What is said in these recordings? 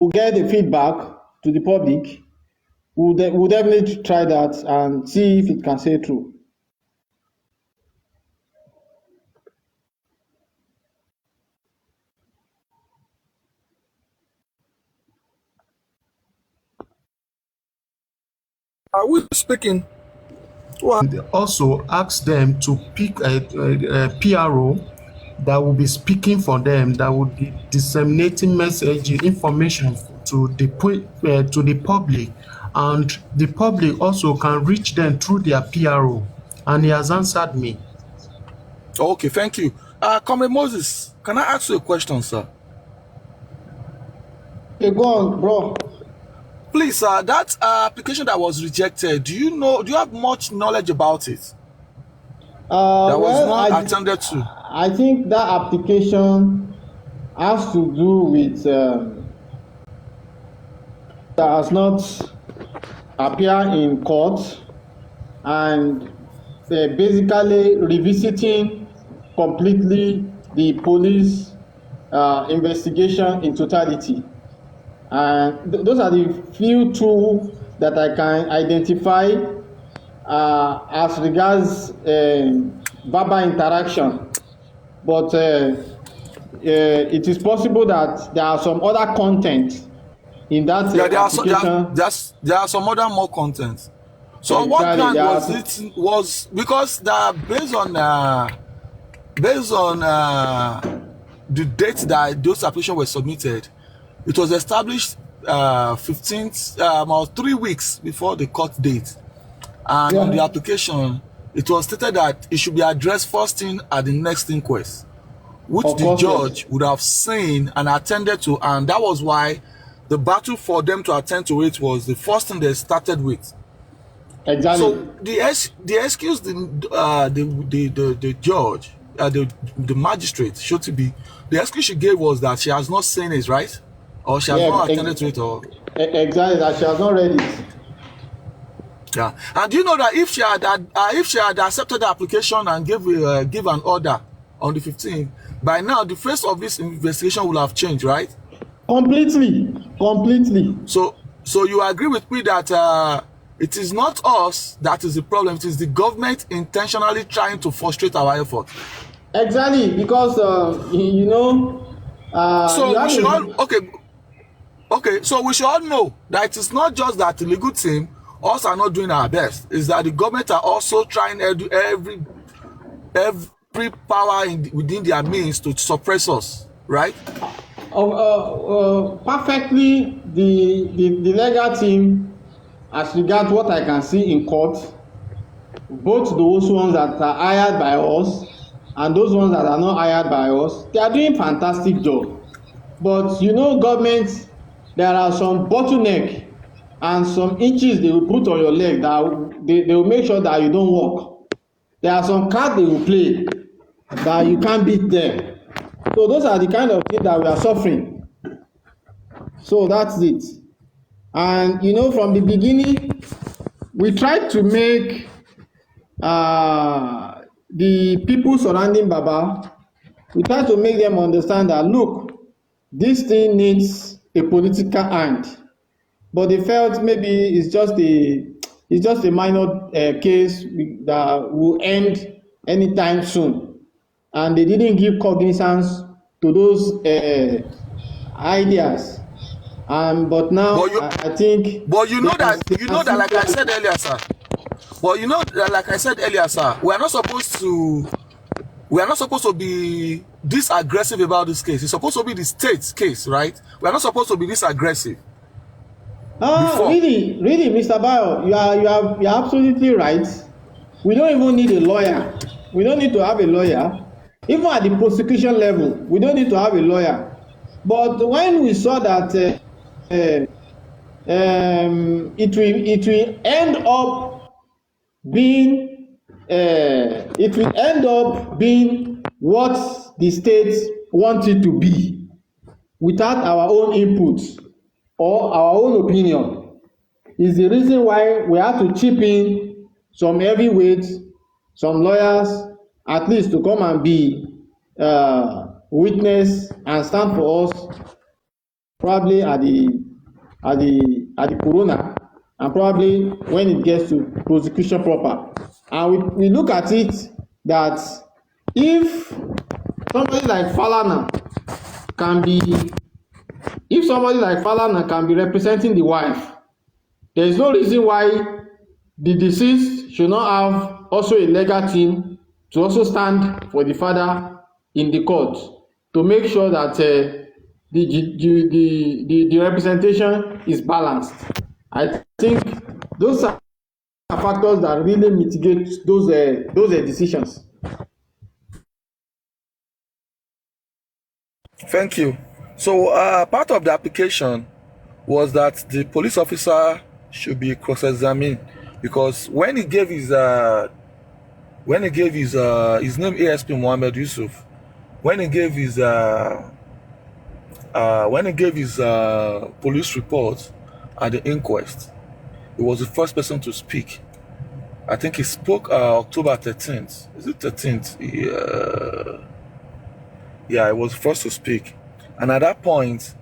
we'll get the feedback to the public. We'll definitely try that and see if it can stay true. Are we speaking? And also ask them to pick a PRO that will be speaking for them, that will be disseminating message information to the public, and the public also can reach them through their PRO. And he has answered me. Okay, thank you. Comrade Moses, can I ask you a question, sir? Okay, go on, bro. Please, sir, that application that was rejected, do you have much knowledge about it? That was not attended to. I think that application has to do with that has not appeared in court, and basically revisiting completely the police investigation in totality. And those are the few tools that I can identify as regards verbal interaction. But it is possible that there are some other content in that application. There are some other more content. So exactly, what kind was it? Was because based on the date that those applications were submitted, it was established 15th or 3 weeks before the court date, and on the application it was stated that it should be addressed first thing at the next inquest, which the judge would have seen and attended to, and that was why the battle for them to attend to it was the first thing they started with. Exactly. So the excuse the judge, the magistrate should be, the excuse she gave was that she has not seen it, right? Or she has not attended to it, or exactly, that she has not read it. Yeah, and do you know that if she had accepted the application and give an order on the 15th, by now the face of this investigation will have changed, right? Completely. So you agree with me that it is not us that is the problem; it is the government intentionally trying to frustrate our effort. Exactly, because so we should all okay. So we should all know that it is not just that the legal team, us, are not doing our best. It's that the government are also trying to do every power within their means to suppress us, right? Perfectly, the legal team, as regards what I can see in court, both those ones that are hired by us and those ones that are not hired by us, they are doing fantastic job. But government, there are some bottleneck and some inches they will put on your leg that they will make sure that you don't walk. There are some cards they will play that you can't beat them. So those are the kind of things that we are suffering. So that's it. And from the beginning, we tried to make the people surrounding Baba, we try to make them understand that, look, this thing needs a political hand. But they felt maybe it's just a minor case that will end anytime soon, and they didn't give cognizance to those ideas. But now I think. But that, like I said earlier, sir. But like I said earlier, sir, we are not supposed to be this aggressive about this case. It's supposed to be the state's case, right? We are not supposed to be this aggressive. Really, Mr. Bayo, you are absolutely right. We don't even need a lawyer. We don't need to have a lawyer. Even at the prosecution level, we don't need to have a lawyer. But when we saw that it will end up being what the state wants it to be, without our own input or our own opinion, is the reason why we have to chip in some heavyweights, some lawyers, at least to come and be witness and stand for us probably at the coroner, and probably when it gets to prosecution proper. And we look at it that if somebody like Falana can be representing the wife, there is no reason why the deceased should not have also a legal team to also stand for the father in the court to make sure that the representation is balanced. I think those are factors that really mitigate those decisions. Thank you. So part of the application was that the police officer should be cross-examined, because when he gave his name ASP Mohammed Yusuf, when he gave his police report at the inquest, he was the first person to speak. I think he spoke October 13th. Is it 13th? Yeah, he was first to speak. And at that point,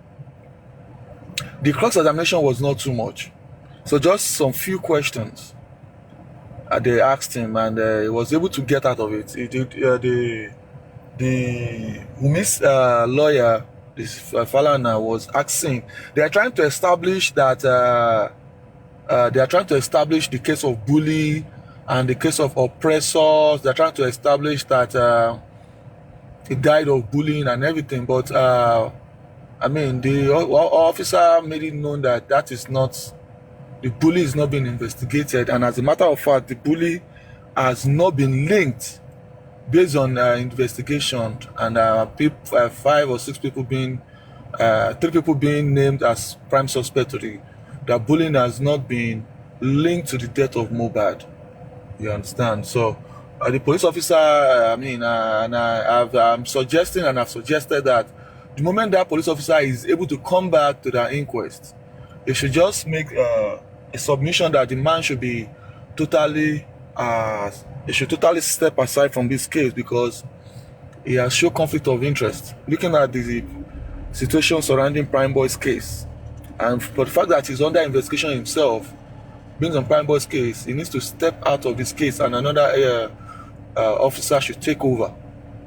the cross-examination was not too much. So just some few questions they asked him, and he was able to get out of it. The Wumi's lawyer, this Falana, was asking. They are trying to establish that the case of bully and the case of oppressors. They're trying to establish that he died of bullying and everything. But I mean, the officer made it known that that is not. The bully is not being investigated, and as a matter of fact, the bully has not been linked based on investigation, and 5 or 6 people being, 3 people being named as prime suspect to the bullying has not been linked to the death of Mohbad. You understand? So the police officer, I'm suggesting, and I've suggested that the moment that police officer is able to come back to the inquest, they should just make a submission that the man should be totally step aside from this case, because he has shown conflict of interest. Looking at the situation surrounding Prime Boy's case, and for the fact that he's under investigation himself, being on Prime Boy's case, he needs to step out of this case, and another officer should take over,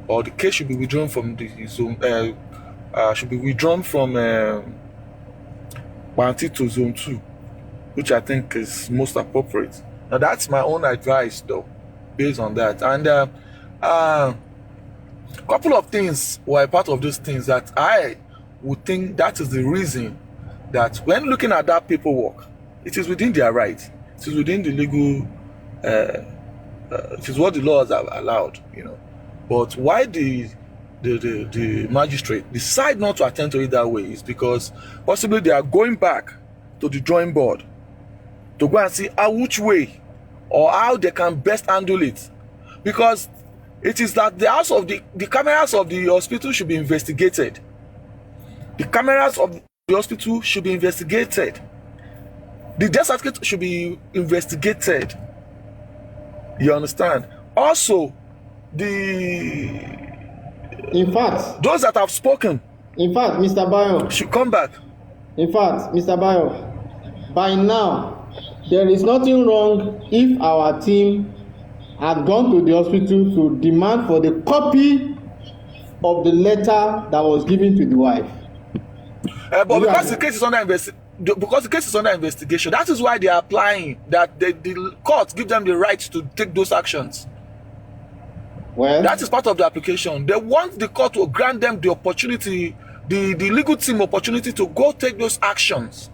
or the case should be withdrawn from the zone. From Banti to Zone 2, which I think is most appropriate. Now that's my own advice, though, based on that. And a couple of things were part of those things that I would think that is the reason that when looking at that paperwork, it is within their right. It is within the legal. It is what the laws have allowed, you know. But why the magistrate decide not to attend to it that way is because possibly they are going back to the drawing board to go and see which way or how they can best handle it, because it is that the cameras of the hospital should be investigated. The cameras of the hospital should be investigated. The death certificate should be investigated. You understand? Also, in fact, those that have spoken, in fact, Mr. Bayo, should come back. In fact, Mr. Bayo, by now, there is nothing wrong if our team had gone to the hospital to demand for the copy of the letter that was given to the wife. But because the case is under investigation, that is why they are applying that the court give them the right to take those actions. Well, that is part of the application. They want the court to grant them the opportunity, the legal team opportunity to go take those actions.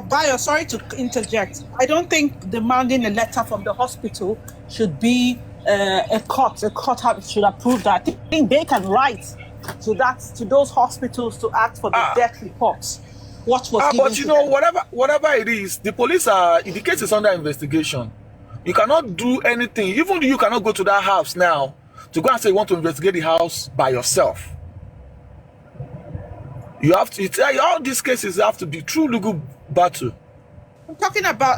Bayo, sorry to interject. I don't think demanding a letter from the hospital should be a court should approve that. I think they can write to those hospitals to ask for the death reports. What was given but you know, whatever it is, the police the case is under investigation. You cannot do anything. Even you cannot go to that house now to go and say you want to investigate the house by yourself. You have to. All these cases have to be true legal battle. I'm talking about.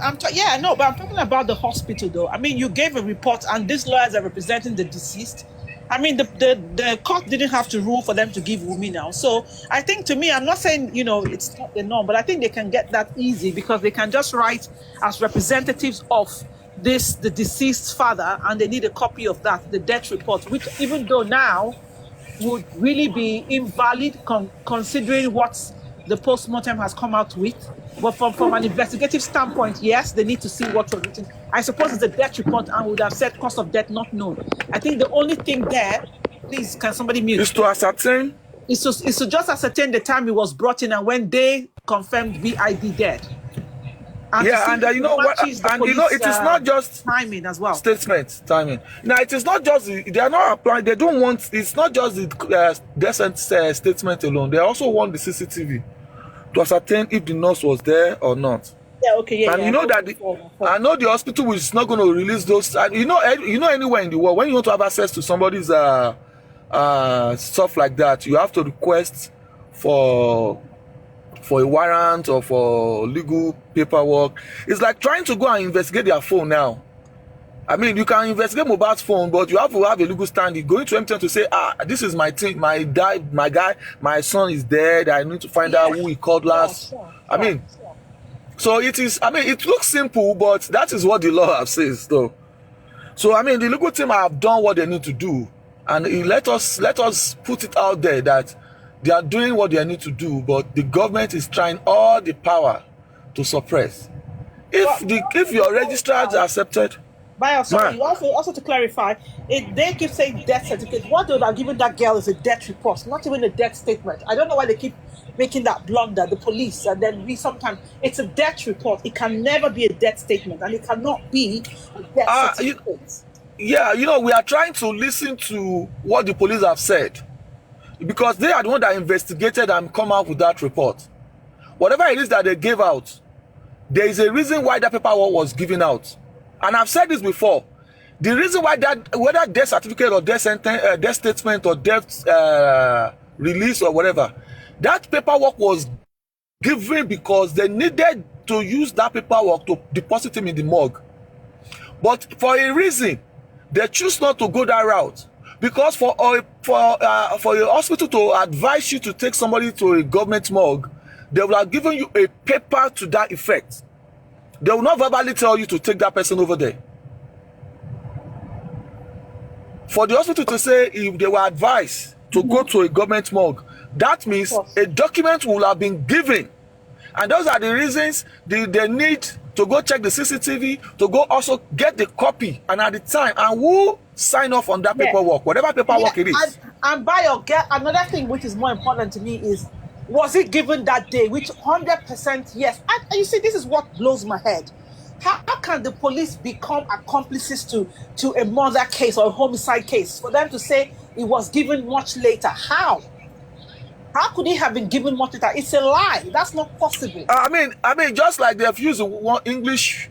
but I'm talking about the hospital, though. I mean, you gave a report, and these lawyers are representing the deceased. I mean, the court didn't have to rule for them to give Wumi now. So I think, to me, I'm not saying, it's not the norm, but I think they can get that easy because they can just write as representatives of the deceased father, and they need a copy of that, the death report, which, even though now would really be invalid considering what the post-mortem has come out with. But from an investigative standpoint, yes, they need to see what was written. I suppose it's a death report and would have said cause of death not known. I think the only thing there, please, can somebody mute? Is to ascertain? Is to just ascertain the time it was brought in and when they confirmed VID dead. And Yeah, and you know what? And it is not just timing as well. Statement timing. Now, it is not just they are not applying. They don't want. It's not just the decent statement alone. They also want the CCTV to ascertain if the nurse was there or not. Yeah, okay, yeah. And you know that I know the hospital is not going to release those. And you know anywhere in the world, when you want to have access to somebody's stuff like that, you have to request for a warrant or for legal paperwork. It's like trying to go and investigate their phone now. I mean, you can investigate Mohbad's phone, but you have to have a legal standing. Going to MTN to say, this is my thing, my guy, my son is dead. I need to find out who he called last. I mean, so it is. I mean, it looks simple, but that is what the law says, though. So I mean, the legal team have done what they need to do, and let us put it out there that they are doing what they need to do, but the government is trying all the power to suppress. If your registrars are accepted. Bayo, sorry, also to clarify, they keep saying death certificate. What they would have given that girl is a death report, not even a death statement. I don't know why they keep making that blunder, the police, and then sometimes it's a death report. It can never be a death statement, and it cannot be a death certificate. We are trying to listen to what the police have said, because they are the one that investigated and come out with that report. Whatever it is that they gave out, there is a reason why that paperwork was given out. And I've said this before. The reason why whether death certificate or death statement or death release or whatever, that paperwork was given because they needed to use that paperwork to deposit him in the morgue. But for a reason, they choose not to go that route. Because for a hospital to advise you to take somebody to a government morgue, they will have given you a paper to that effect. They will not verbally tell you to take that person over there. For the hospital to say if they were advised to go to a government morgue, that means a document will have been given. And those are the reasons they need to go check the CCTV, to go also get the copy, and at the time, and who sign off on that paperwork, whatever paperwork it is. And Bayo, another thing which is more important to me is, was it given that day? Which 100% yes. And you see, this is what blows my head. How can the police become accomplices to a murder case or a homicide case for them to say it was given much later? How could it have been given much later? It's a lie. That's not possible. I mean, just like they have used English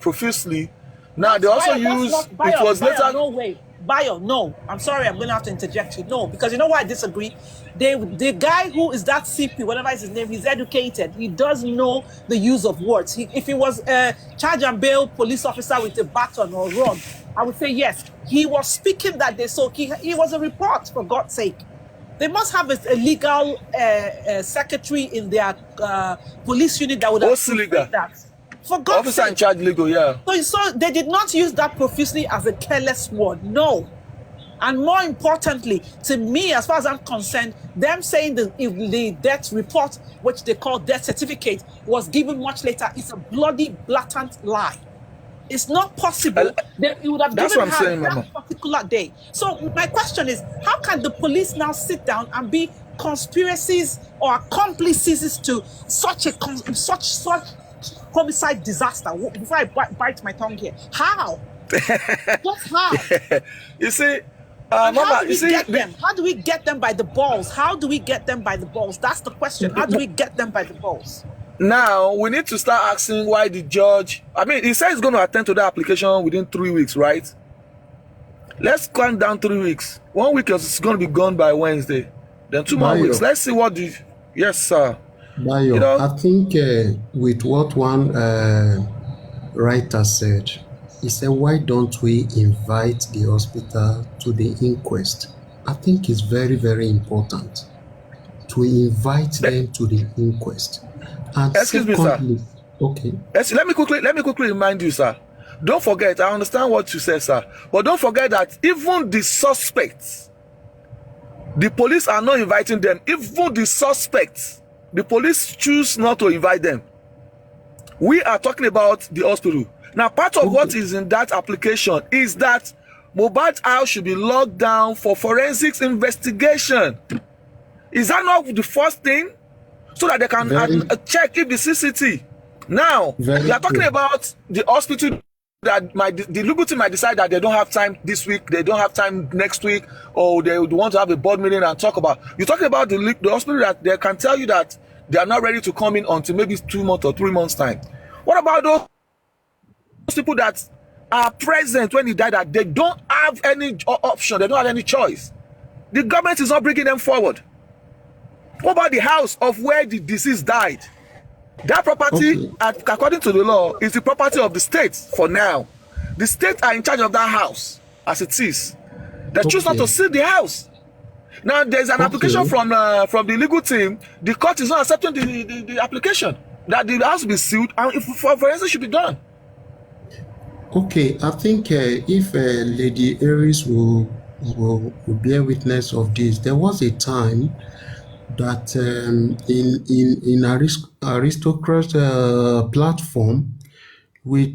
profusely, now they also use it was later. No way. Bayo, no. I'm sorry, I'm going to have to interject you. No, because you know why I disagree? The guy who is that CP, whatever is his name, he's educated. He does know the use of words. If he was a charge and bail police officer with a baton or rod, I would say yes. He was speaking that day, so he was a report, for God's sake. They must have a legal secretary in their police unit that would have said that. For God's Officer sake. in charge legal, yeah. So they did not use that profusely as a careless word, no. And more importantly, to me, as far as I'm concerned, them saying the death report, which they call death certificate, was given much later, is a bloody, blatant lie. It's not possible that you would have given her that particular day. So my question is, how can the police now sit down and be conspiracies or accomplices to such homicide disaster? Before I bite my tongue here, how? Just how? You see, Mama, how do we get them? How do we get them by the balls? How do we get them by the balls? That's the question. How do we get them by the balls? Now, we need to start asking why the judge... I mean, he said he's going to attend to the application within 3 weeks, right? Let's count down 3 weeks. 1 week is going to be gone by Wednesday. Then 2 more weeks. Let's see what the... Yes, sir. Bayo, I think with what one writer said, He said, why don't we invite the hospital to the inquest? I think it's very, very important to invite them to the inquest. And excuse me, sir. Okay. Let me quickly remind you, sir. Don't forget, I understand what you said, sir. But don't forget that even the suspects, the police are not inviting them. Even the suspects, the police choose not to invite them. We are talking about the hospital. Now, part of what is in that application is that Mohbad's house should be locked down for forensics investigation. Is that not the first thing? So that they can check if the CCTV. Now, we are talking about the hospital that the legal team might decide that they don't have time this week, they don't have time next week, or they want to have a board meeting and talk about. You're talking about the hospital that they can tell you that they are not ready to come in until maybe 2 months or 3 months time. What about those people that are present when he died, that they don't have any option, they don't have any choice? The government is not bringing them forward. What about the house of where the deceased died? That property, according to the law, is the property of the state for now. The state are in charge of that house as it is. They choose not to seal the house. Now, there's an application from the legal team. The court is not accepting the application that the house be sealed and forensics should be done. Okay, I think if Lady Aries will bear witness of this, there was a time that in Aristocrat platform,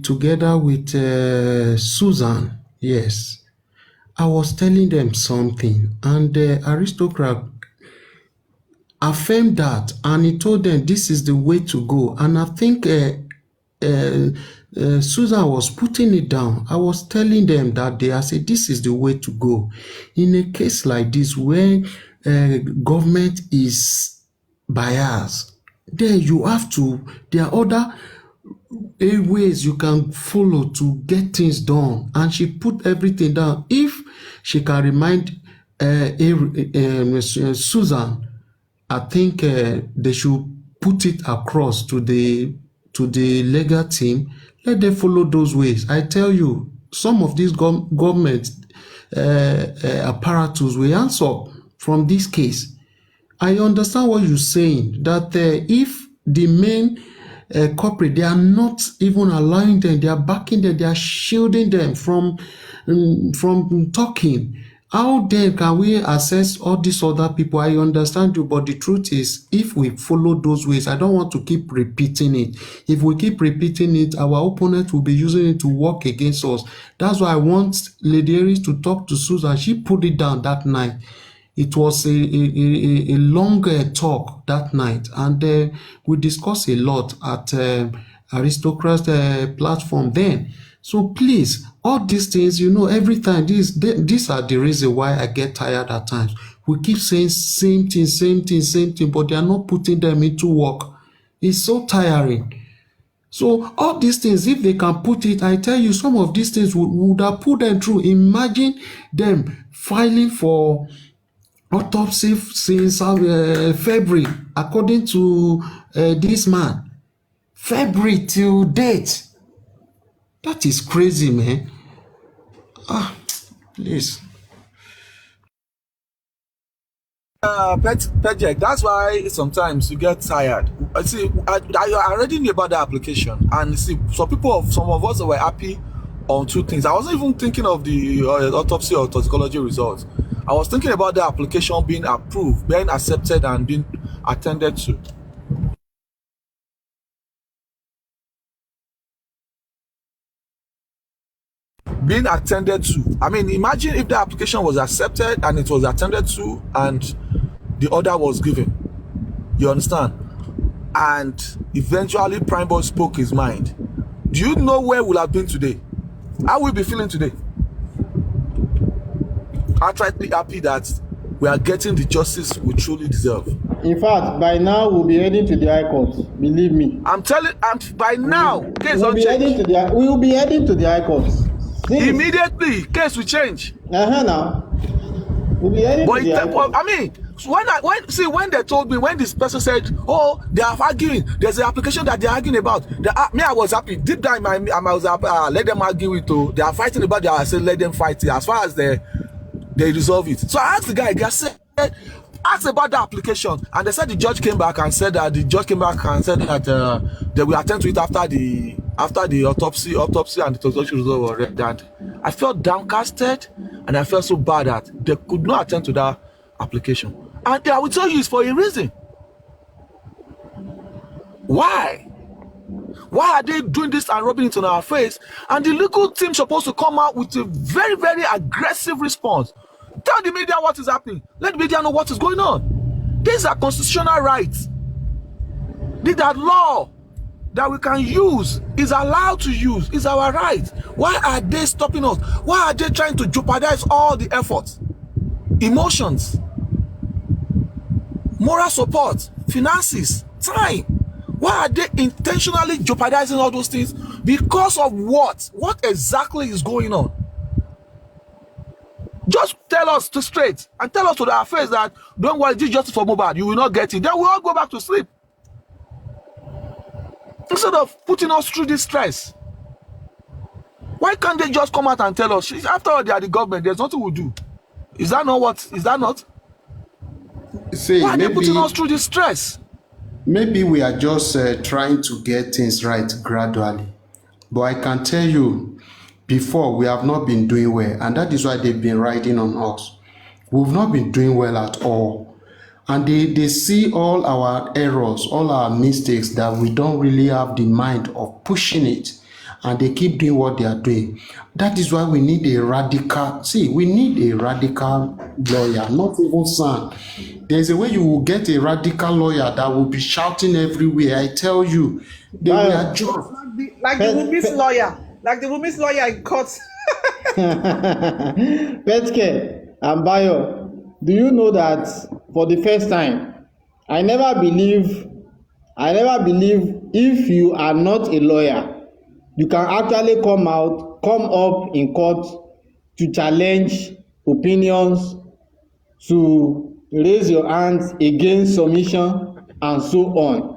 together with Susan, yes, I was telling them something, and Aristocrat affirmed that, and he told them this is the way to go. And I think Susan was putting it down. I was telling them that day, I said, this is the way to go. In a case like this, where government is biased, then you have to, there are other ways you can follow to get things done. And she put everything down. If she can remind Susan, I think they should put it across to the legal team. Let them follow those ways. I tell you, some of these government apparatus will answer from this case. I understand what you're saying, that if the main corporate, they are not even allowing them, they are backing them, they are shielding them from talking. How then can we assess all these other people? I understand you, but the truth is, if we follow those ways, I don't want to keep repeating it. If we keep repeating it, our opponent will be using it to work against us. That's why I want Lady Aries to talk to Susan. She put it down that night. It was a longer talk that night, and we discussed a lot at Aristocrat platform then. So please, all these things, every time, these are the reason why I get tired at times. We keep saying same thing, but they are not putting them into work. It's so tiring. So all these things, if they can put it, I tell you, some of these things would have put them through. Imagine them filing for autopsy since February, according to this man. February till date. That is crazy, man. Please. Pejek, that's why sometimes you get tired. See, I already knew about the application, and see, some of us were happy on two things. I wasn't even thinking of the autopsy or toxicology results. I was thinking about the application being approved, being accepted, and being attended to. Being attended to. I mean, imagine if the application was accepted and it was attended to and the order was given. You understand? And eventually Primeboy spoke his mind. Do you know where we'll have been today? How will we be feeling today? Outrightly happy that we are getting the justice we truly deserve. In fact, by now we'll be heading to the High Court. Believe me. By now, case we'll be heading to the High Court. Immediately, case will change. Now. We'll be heading to the High Court. I mean, So when they told me, when this person said, oh, they are arguing, there's an application that they're arguing about. Me, I was happy. Deep down, I was let them argue it. They are fighting about it. I said, let them fight it as far as they resolve it. So I asked the guy, asked about the application, and they said the judge came back and said that they will attend to it after the autopsy and the toxicology result were read. And I felt downcasted, and I felt so bad that they could not attend to that application. And I will tell you, it's for a reason. Why? Why are they doing this and rubbing it on our face? And the legal team supposed to come out with a very, very aggressive response. Tell the media what is happening. Let the media know what is going on. These are constitutional rights. These are law that we can use, is allowed to use, is our right. Why are they stopping us? Why are they trying to jeopardize all the efforts, emotions, moral support, finances, time? Why are they intentionally jeopardizing all those things? Because of what? What exactly is going on? Just tell us straight and tell us to our face that don't worry, this justice for Mohbad, you will not get it. Then we all go back to sleep. Instead of putting us through this stress. Why can't they just come out and tell us? After all, they are the government, there's nothing we do. Is that not? See, why are they putting us through this stress? Maybe we are just trying to get things right gradually. But I can tell you, before we have not been doing well, and that is why they've been riding on us. We've not been doing well at all. And they see all our errors, all our mistakes, that we don't really have the mind of pushing it. And they keep doing what they are doing. That is why we need a radical, we need a radical lawyer, not even son. There's a way you will get a radical lawyer that will be shouting everywhere. I tell you, they will just like the woman's lawyer. Like the woman's lawyer in court. Petke and Bayo, do you know that for the first time, I never believe if you are not a lawyer, you can actually come up in court to challenge opinions, to raise your hands against submission, and so on.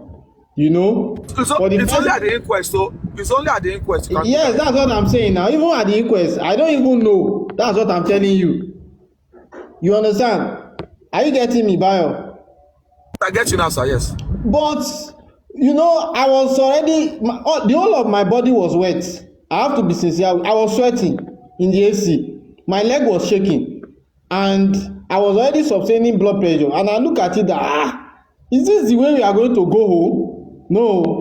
You know, it's only at the inquest, so it's only at the inquest. Yes, that's what I'm saying now. Even at the inquest, I don't even know. That's what I'm telling you. You understand? Are you getting me, Bayo? I get you now, sir. Yes. But you know, I was already the whole of my body was wet. I have to be sincere. I was sweating in the AC. My leg was shaking, and I was already sustaining blood pressure. And I look at it that is this the way we are going to go home? No,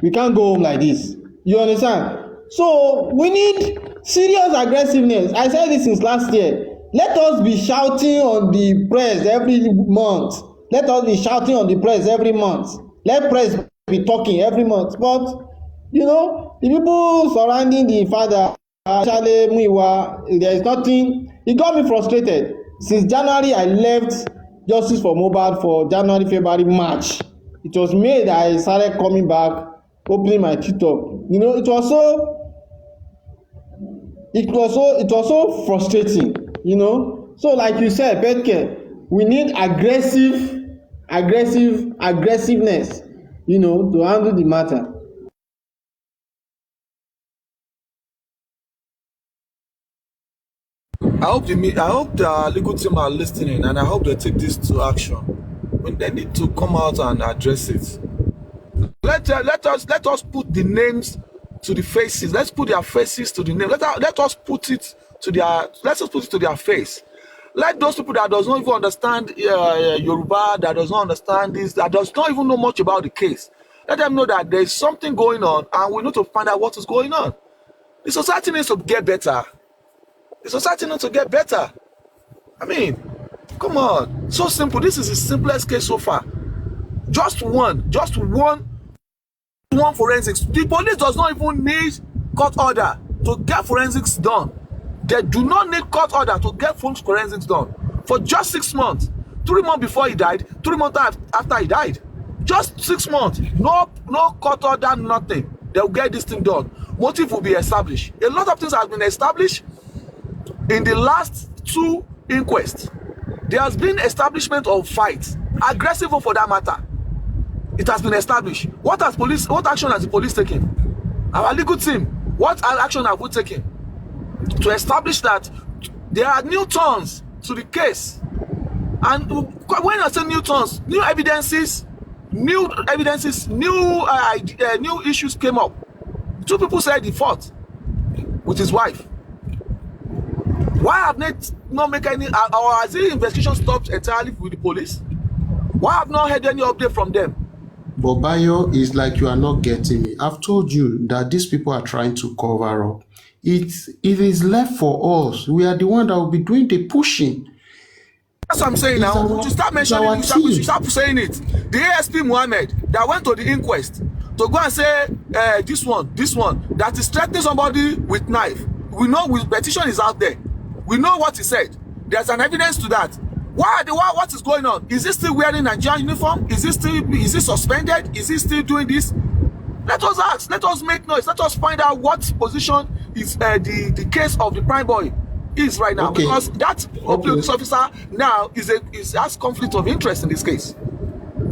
we can't go home like this. You understand? So we need serious aggressiveness. I said this since last year. Let us be shouting on the press every month. Let us be shouting on the press every month. Let press be talking every month. But you know, the people surrounding the father, Shale Muiwa, there is nothing. It got me frustrated. Since January, I left Justice for Mohbad for January, February, March. It was May that I started coming back, opening my TikTok. You know, it was so frustrating. You know, so like you said, Petke, we need aggressiveness. You know, to handle the matter. I hope the legal team are listening, and I hope they take this to action. When they need to come out and address it. Let us put the names to the faces. Let's put their faces to the name. Let us put it to their face. Let those people that does not even understand Yoruba, that does not understand this, that does not even know much about the case, let them know that there is something going on, and we need to find out what is going on. The society needs to get better. I mean, come on, so simple. This is the simplest case so far. Just one forensics. The police does not even need court order to get forensics done. They do not need court order to get forensics done. For just 6 months, 3 months before he died, 3 months after he died, just 6 months. No court order, nothing. They will get this thing done. Motive will be established. A lot of things have been established in the last 2 inquests. There has been establishment of fights, aggressive for that matter. It has been established. What action has the police taken? Our legal team, what action have we taken to establish that there are new turns to the case? And when I say new turns, new evidences, new issues came up. Two people said he fought with his wife. Why have they not made any, or has the investigation stopped entirely with the police? Why have not heard any update from them? But Bayo, is like you are not getting me. I've told you that these people are trying to cover up. It is left for us. We are the one that will be doing the pushing. That's what I'm saying now. Our, you start mentioning, you start saying it. The ASP Mohammed that went to the inquest to go and say this one, that is threatening somebody with knife. We know petition is out there. We know what he said. There's an evidence to that. What is going on? Is he still wearing Nigerian uniform? Is he suspended? Is he still doing this? Let us ask. Let us make noise. Let us find out what position is the case of the prime boy is right now. Okay. Because that police officer now has conflict of interest in this case.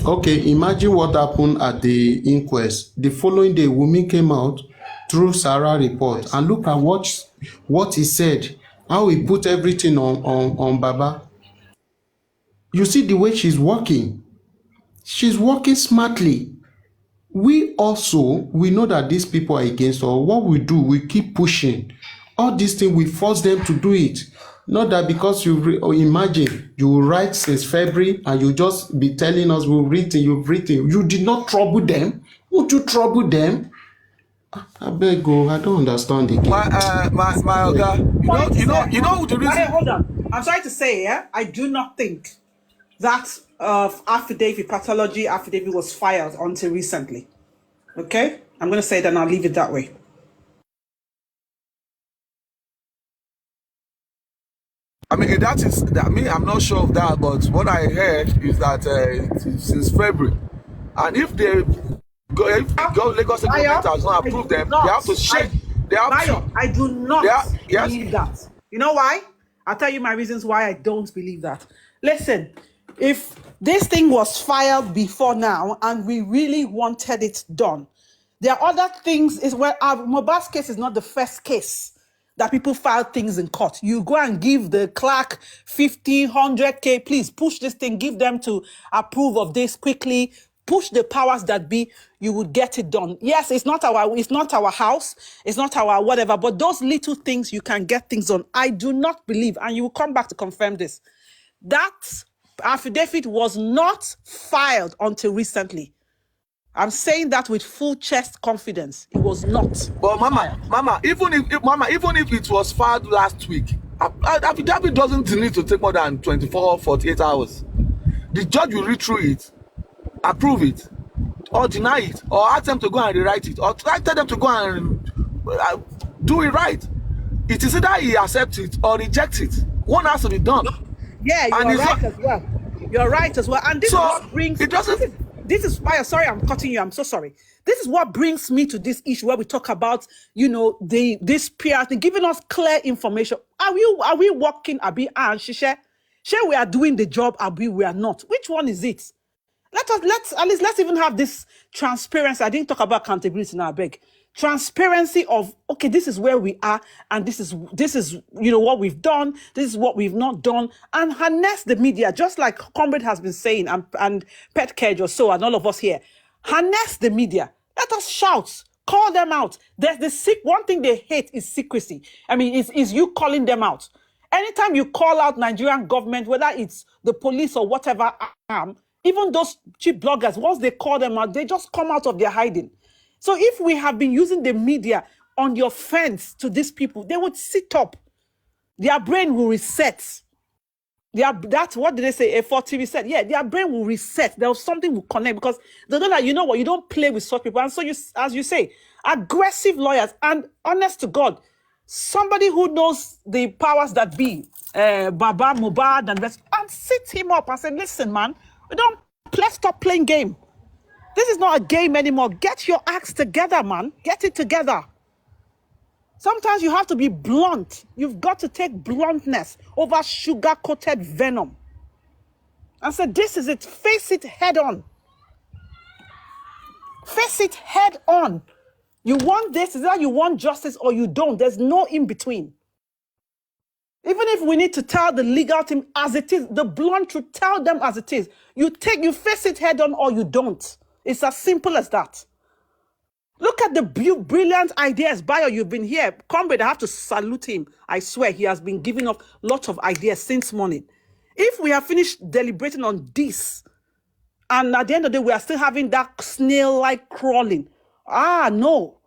Okay, imagine what happened at the inquest. The following day, Wunmi came out through Sarah report and look at what he said. How he put everything on Baba. You see the way she's working. She's working smartly. We know that these people are against us. What we do, we keep pushing. All these things, we force them to do it. Not that because imagine, you write since February and you just be telling us you've written. You did not trouble them. Would you trouble them? I beg you, I don't understand again. My Oga, you know the reason. Hold on. I'm sorry to say, I do not think that pathology affidavit was filed until recently. Okay? I'm going to say that and I'll leave it that way. I mean, I'm not sure of that, but what I heard is that since February, and if Lagos government has not approved them, they have to shake. I do not believe that. You know why? I'll tell you my reasons why I don't believe that. Listen, if this thing was filed before now and we really wanted it done, there are other things. Is where Mohbad's case is not the first case that people file things in court. You go and give the clerk 50, 100K, please push this thing, give them to approve of this quickly, push the powers that be, you would get it done. Yes, it's not our house, it's not our whatever, but those little things, you can get things done. I do not believe, and you will come back to confirm this, that affidavit was not filed until recently. I'm saying that with full chest confidence. It was not. But Mama, even if it was filed last week, affidavit doesn't need to take more than 24 or 48 hours. The judge will read through it, approve it, or deny it, or ask them to go and rewrite it, or tell them to go and do it right. It is either he accepts it or rejects it. One has to be done. Yeah, you're right as well. You're right as well. And this is what brings... This is why, sorry, I'm cutting you. I'm so sorry. This is what brings me to this issue where we talk about, this PR thing, giving us clear information. Are we working, Abi, and Shisha? Sure, we are doing the job, Abi, we are not. Which one is it? Let's even have this transparency. I didn't talk about accountability now, I beg. Transparency of, okay, this is where we are, and this is what we've done, this is what we've not done, and harness the media, just like Comrade has been saying, and Pet Cage or so, and all of us here. Harness the media. Let us shout, call them out. One thing they hate is secrecy. I mean, is you calling them out. Anytime you call out Nigerian government, whether it's the police or whatever even those cheap bloggers, once they call them out, they just come out of their hiding. So if we have been using the media on your fence to these people, they would sit up. Their brain will reset. That's what did they say? A40 reset. Yeah, their brain will reset. There's something will connect because they know that, you know what, you don't play with such people. And so as you say, aggressive lawyers, and honest to God, somebody who knows the powers that be, Baba, Mohbad, and rest, and sit him up and say, listen, man, let's stop playing game. This is not a game anymore. Get your acts together, man. Get it together. Sometimes you have to be blunt. You've got to take bluntness over sugar-coated venom. and said, this is it. Face it head on. Face it head on. You want this, is that you want justice or you don't. There's no in between. Even if we need to tell the legal team as it is, the blunt truth, tell them as it is. You face it head on or you don't. It's as simple as that. Look at the brilliant ideas. Bayo, you've been here. Comrade, I have to salute him. I swear he has been giving up lots of ideas since morning. If we have finished deliberating on this, and at the end of the day, we are still having that snail-like crawling. No.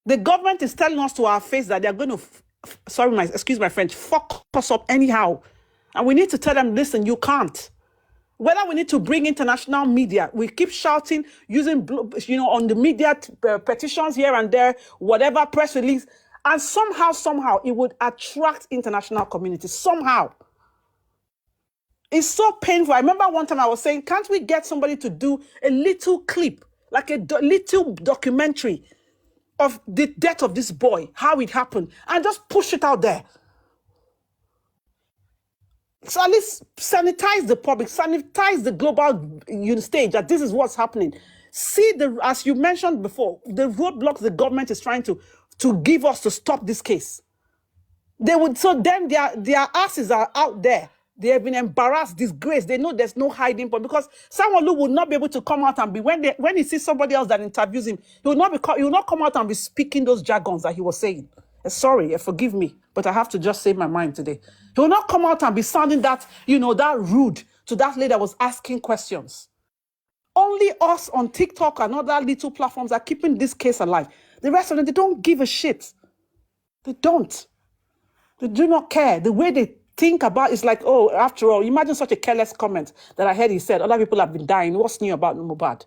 The government is telling us to our face that they're going to, excuse my French, fuck us up anyhow. And we need to tell them, listen, you can't. Whether we need to bring international media, we keep shouting, using, on the media petitions here and there, whatever press release, and somehow, it would attract international community, somehow. It's so painful. I remember one time I was saying, can't we get somebody to do a little clip, like a little documentary of the death of this boy, how it happened, and just push it out there? So at least sanitize the public, sanitize the global stage that this is what's happening. See, as you mentioned before, the roadblocks the government is trying to give us to stop this case. So then their asses are out there. They have been embarrassed, disgraced. They know there's no hiding point, because someone who would not be able to come out and be, when he sees somebody else that interviews him, he will not come out and be speaking those jargons that he was saying. Sorry, forgive me, but I have to just say my mind today. He will not come out and be sounding that, that rude to that lady that was asking questions. Only us on TikTok and other little platforms are keeping this case alive. The rest of them, they don't give a shit. They don't. They do not care. The way they think about it's like, oh, after all, imagine such a careless comment that I heard he said, other people have been dying. What's new about Mohbad?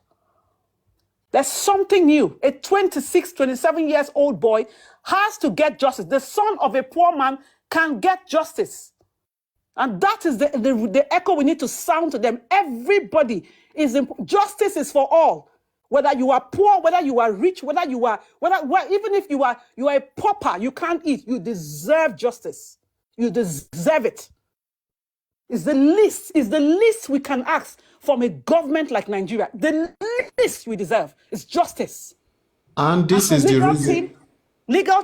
There's something new. A 26, 27 years old boy has to get justice. The son of a poor man can get justice. And that is the echo we need to sound to them. Everybody justice is for all. Whether you are poor, whether you are rich, even if you are a pauper, you can't eat. You deserve justice. You deserve it. It's the least we can ask from a government like Nigeria. The least we deserve is justice. And this is the reason. Legal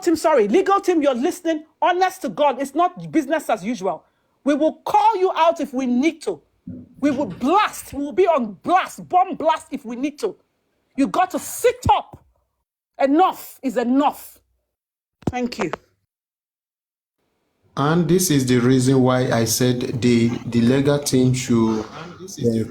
team, you're listening. Honest to God, it's not business as usual. We will call you out if we need to. We will blast. We will be on blast, bomb blast if we need to. You got to sit up. Enough is enough. Thank you. And this is the reason why I said the legal team should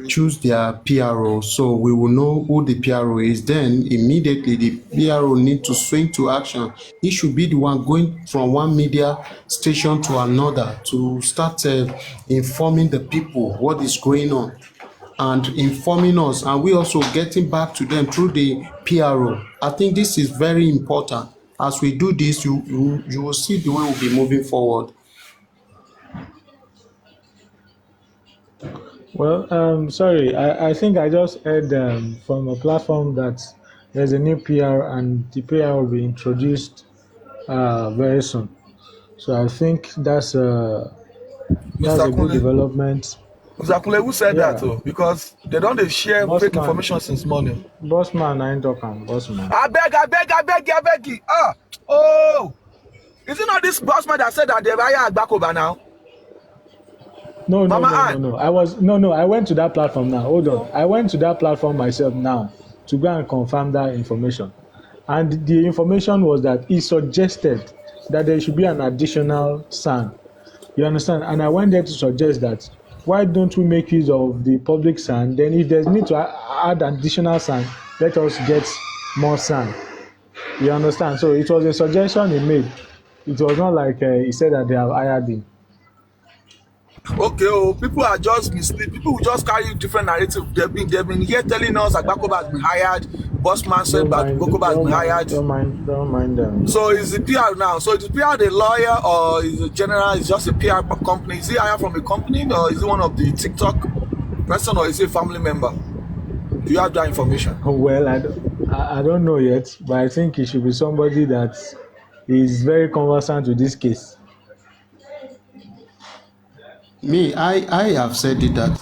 choose their PRO, so we will know who the PRO is. Then immediately the PRO need to swing to action. He should be the one going from one media station to another to start informing the people what is going on and informing us, and we also getting back to them through the PRO. I think this is very important. As we do this, you will see the way we'll be moving forward. Well, sorry, I think I just heard from a platform that there's a new PR and the PR will be introduced very soon. So I think that's a good development. Mr. Kule, who said that too? Because they don't share fake information since morning. Bossman, I ain't talking, Bossman. I beg you. Oh, is it not this Bossman that said that they hire Agbakoba now? No. I went to that platform now. Hold on. I went to that platform myself now to go and confirm that information. And the information was that he suggested that there should be an additional SAN. You understand? And I went there to suggest that why don't we make use of the public SAN? Then if there's need to add additional SAN, let us get more SAN. You understand? So it was a suggestion he made. It was not like he said that they have hired him. Okay, people are just misled. People will just carry different narrative. They've been here telling us that Agbakoba has been hired. Bossman said that Agbakoba has been hired. Don't mind them. So is the PR now? So is the PR the lawyer or is the general? Is just a PR company? Is he hired from a company or is he one of the TikTok person or is he a family member? Do you have that information? Well, I don't know yet, but I think it should be somebody that is very conversant with this case. Me, I have said it that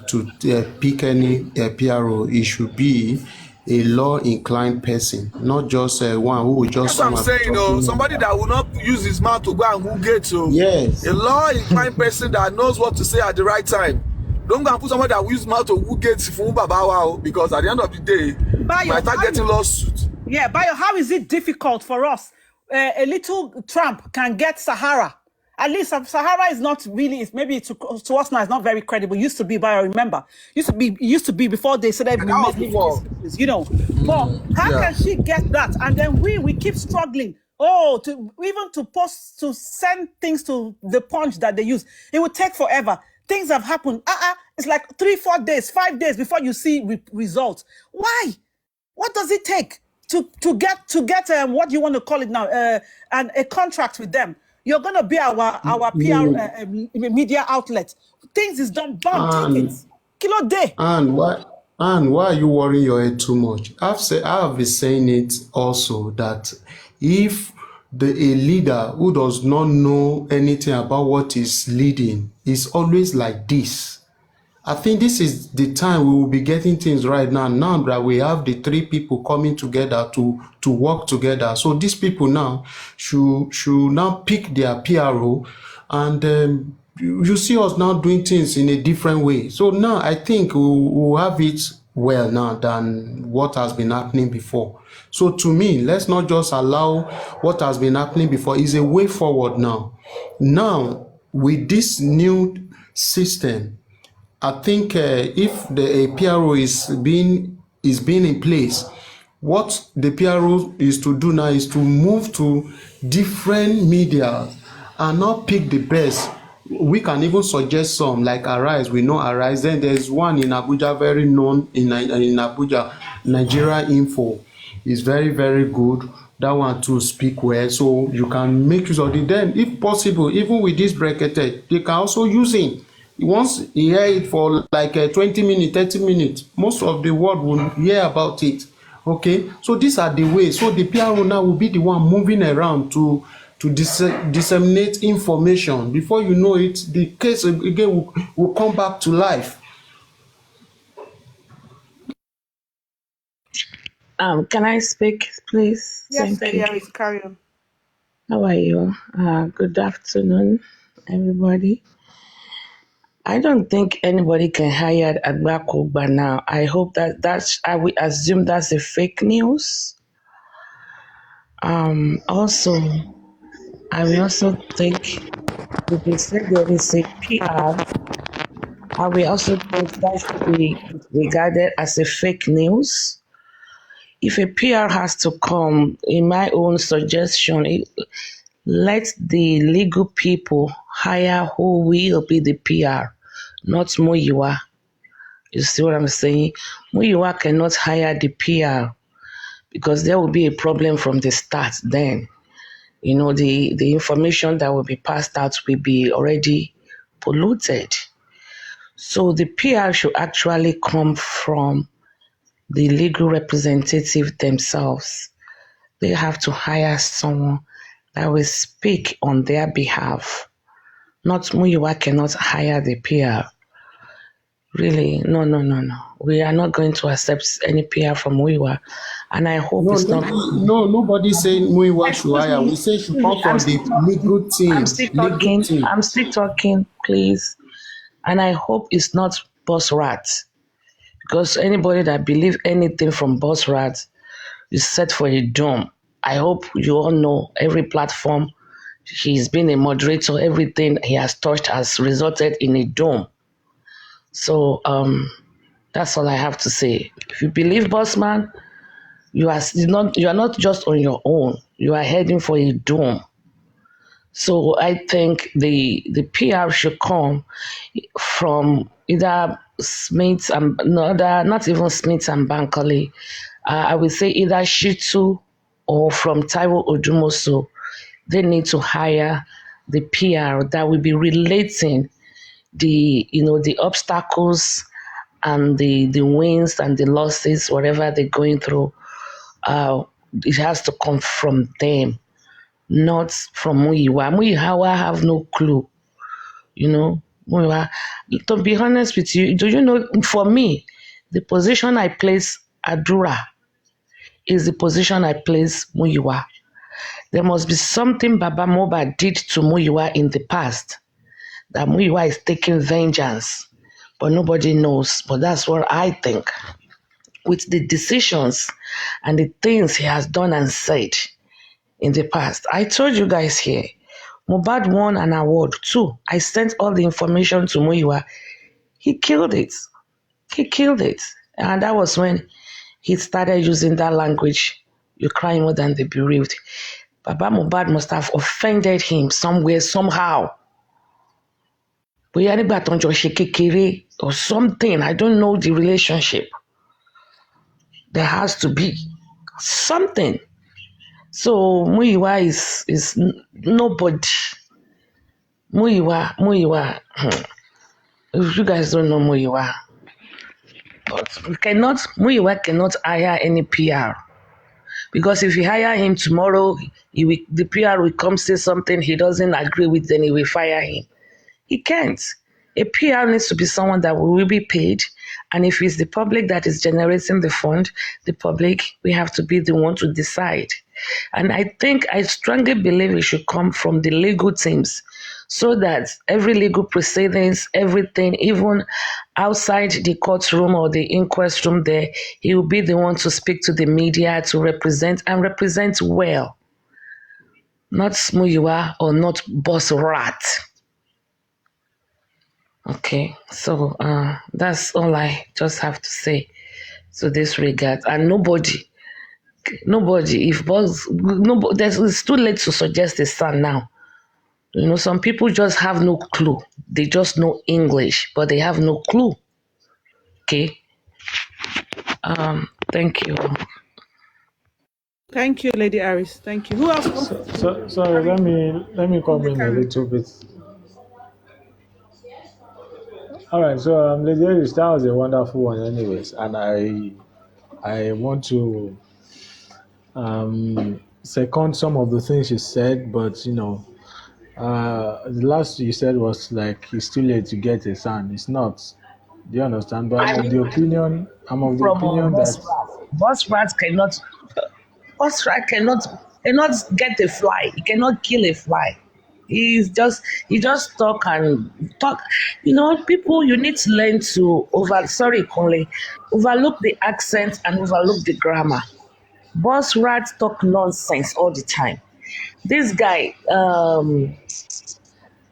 to pick any PRO, it should be a law-inclined person, not just one who will That's just what I'm come and be saying, though. talking. Somebody that will not use his mouth to go and who gate. So Yes. a law-inclined person that knows what to say at the right time. Don't go and put somebody that will use mouth to who gate for Babawa, because at the end of the day, you might start getting lawsuit. Yeah, Bayo, how is it difficult for us? A little Trump can get Sahara. At least Sahara is not really, maybe to us now, it's not very credible. Used to be, Bayo, remember. Used to be before they said that That was before. you know. But how can she get that? And then we keep struggling. Oh, even to post, to send things to the Punch that they use, it would take forever. Things have happened. It's like 3-4 days, 5 days before you see results. Why? What does it take to get what you want to call it now, and a contract with them? You're gonna be our PR media outlet. Things is done, bomb tickets, kilo day. And why are you worrying your head too much? I have been saying it also that if a leader who does not know anything about what is leading is always like this, I think this is the time we will be getting things right now. Now that we have the three people coming together to work together, so these people now should now pick their PRO, and you see us now doing things in a different way. So now I think we'll have it well now than what has been happening before. So to me, let's not just allow what has been happening before. Is a way forward now. Now with this new system, I think if the PRO is being in place, what the PRO is to do now is to move to different media and not pick the best. We can even suggest some like Arise. We know Arise. Then there's one in Abuja, very known in Abuja, Nigeria Info. Is very, very good. That one to speak well, so you can make use of it. Then, if possible, even with this bracket, they can also use it. Once you hear it for like 20 minutes, 30 minutes, most of the world will hear about it. Okay, so these are the ways. So the PRO now will be the one moving around to disseminate information. Before you know it, the case again will come back to life. Can I speak, please? Yes, Iris, carry on. How are you? Good afternoon, everybody. I don't think anybody can hire Agbako by now. I hope I will assume that's a fake news. Also, I will also think if they say there is a PR, I will also think that should be regarded as a fake news. If a PR has to come, in my own suggestion, let the legal people hire who will be the PR, not Muyiwa. You see what I'm saying? Muyiwa cannot hire the PR because there will be a problem from the start then. You know, the information that will be passed out will be already polluted. So the PR should actually come from the legal representative themselves. They have to hire someone that will speak on their behalf. Not Muyiwa cannot hire the PR. Really, no. We are not going to accept any PR from Muyiwa. And I hope it's not. No, nobody saying Muyiwa should hire. We say should come from the legal team. I'm still talking, please. And I hope it's not Boss Rat. Because anybody that believes anything from Boss Rat is set for a doom. I hope you all know every platform he's been a moderator, everything he has touched has resulted in a doom. So that's all I have to say. If you believe Bossman, you are not just on your own. You are heading for a doom. So I think the PR should come from either Smith and not even Smith and Bankole. I would say either Shitu or from Taiwo Odumosu. They need to hire the PR that will be relating the obstacles and the wins and the losses, whatever they're going through. It has to come from them, not from Muyiwa. Muyiwa have no clue. Muyiwa, to be honest with you, do you know, for me, the position I place Adura is the position I place Muyiwa. There must be something Baba Mohbad did to Muyiwa in the past that Muyiwa is taking vengeance, but nobody knows. But that's what I think. With the decisions and the things he has done and said in the past. I told you guys here, Mohbad won an award too. I sent all the information to Muyiwa. He killed it. He killed it. And that was when he started using that language, you cry more than the bereaved. Baba Mohbad must have offended him somewhere, somehow. Or something. I don't know the relationship. There has to be something. So Muyiwa is nobody. Muyiwa. If you guys don't know Muyiwa, but Muyiwa cannot hire any PR. Because if you hire him tomorrow, the PR will come say something he doesn't agree with, then he will fire him. He can't. A PR needs to be someone that will be paid. And if it's the public that is generating the fund, the public, we have to be the one to decide. And I strongly believe it should come from the legal teams so that every legal proceedings, everything, even outside the courtroom or the inquest room there, he will be the one to speak to the media, to represent and represent well. Not Muyiwa or not Boss Rat. Okay, so that's all I just have to say to this regard. And nobody, if boss, nobody, it's too late to suggest a son now. You know, some people just have no clue. They just know English, but they have no clue. Okay. Thank you. Thank you, Lady Aris. Thank you. Who else? Sorry, let me come in a little bit. All right, so Lady Aris, that was a wonderful one, anyways, and I want to second some of the things you said, but you know, the last you said was like it's too late to get a son. It's not. Do you understand? But I'm of the opinion that Boss Rat cannot get a fly. He cannot kill a fly. He just talk. You know, people, you need to learn to overlook the accent and overlook the grammar. Boss Rat talk nonsense all the time. This guy,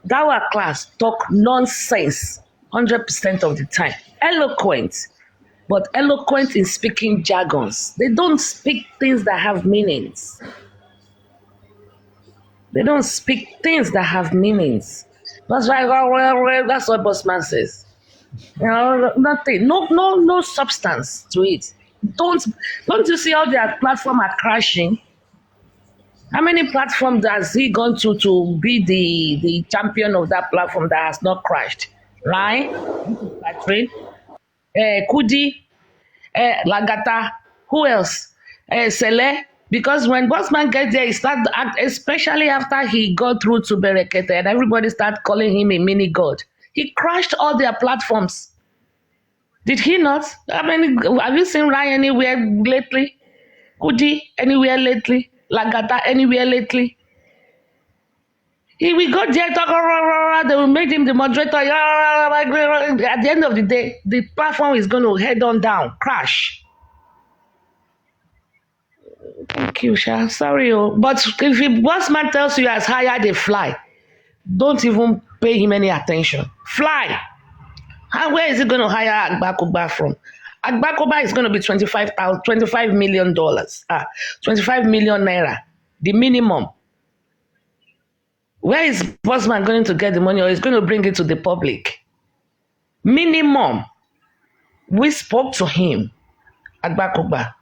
Dawa class, talk nonsense 100% of the time. Eloquent, but eloquent in speaking jargons. They don't speak things that have meanings. They don't speak things that have meanings. That's why that's what Bossman says. You know, nothing, no substance to it. Don't you see how their platform are crashing? How many platforms has he gone to be the champion of that platform that has not crashed? Right? Catherine, Kudi, Lagata, who else? Sele. Because when Bossman gets there, he started, especially after he got through to Berekete and everybody started calling him a mini god. He crashed all their platforms. Did he not? I mean, have you seen Rai anywhere lately? Kudi anywhere lately? Lagata anywhere lately? He will go there, talk, they will make him the moderator. At the end of the day, the platform is going to head on down, crash. Thank you, Sha. Sorry, but if the Bossman tells you he has hired a fly, don't even pay him any attention. Fly. And where is he going to hire Agbakoba from? Agbakoba is going to be $25 million. 25 million naira, the minimum. Where is Bossman going to get the money, or is going to bring it to the public? Minimum. We spoke to him, Agbakoba.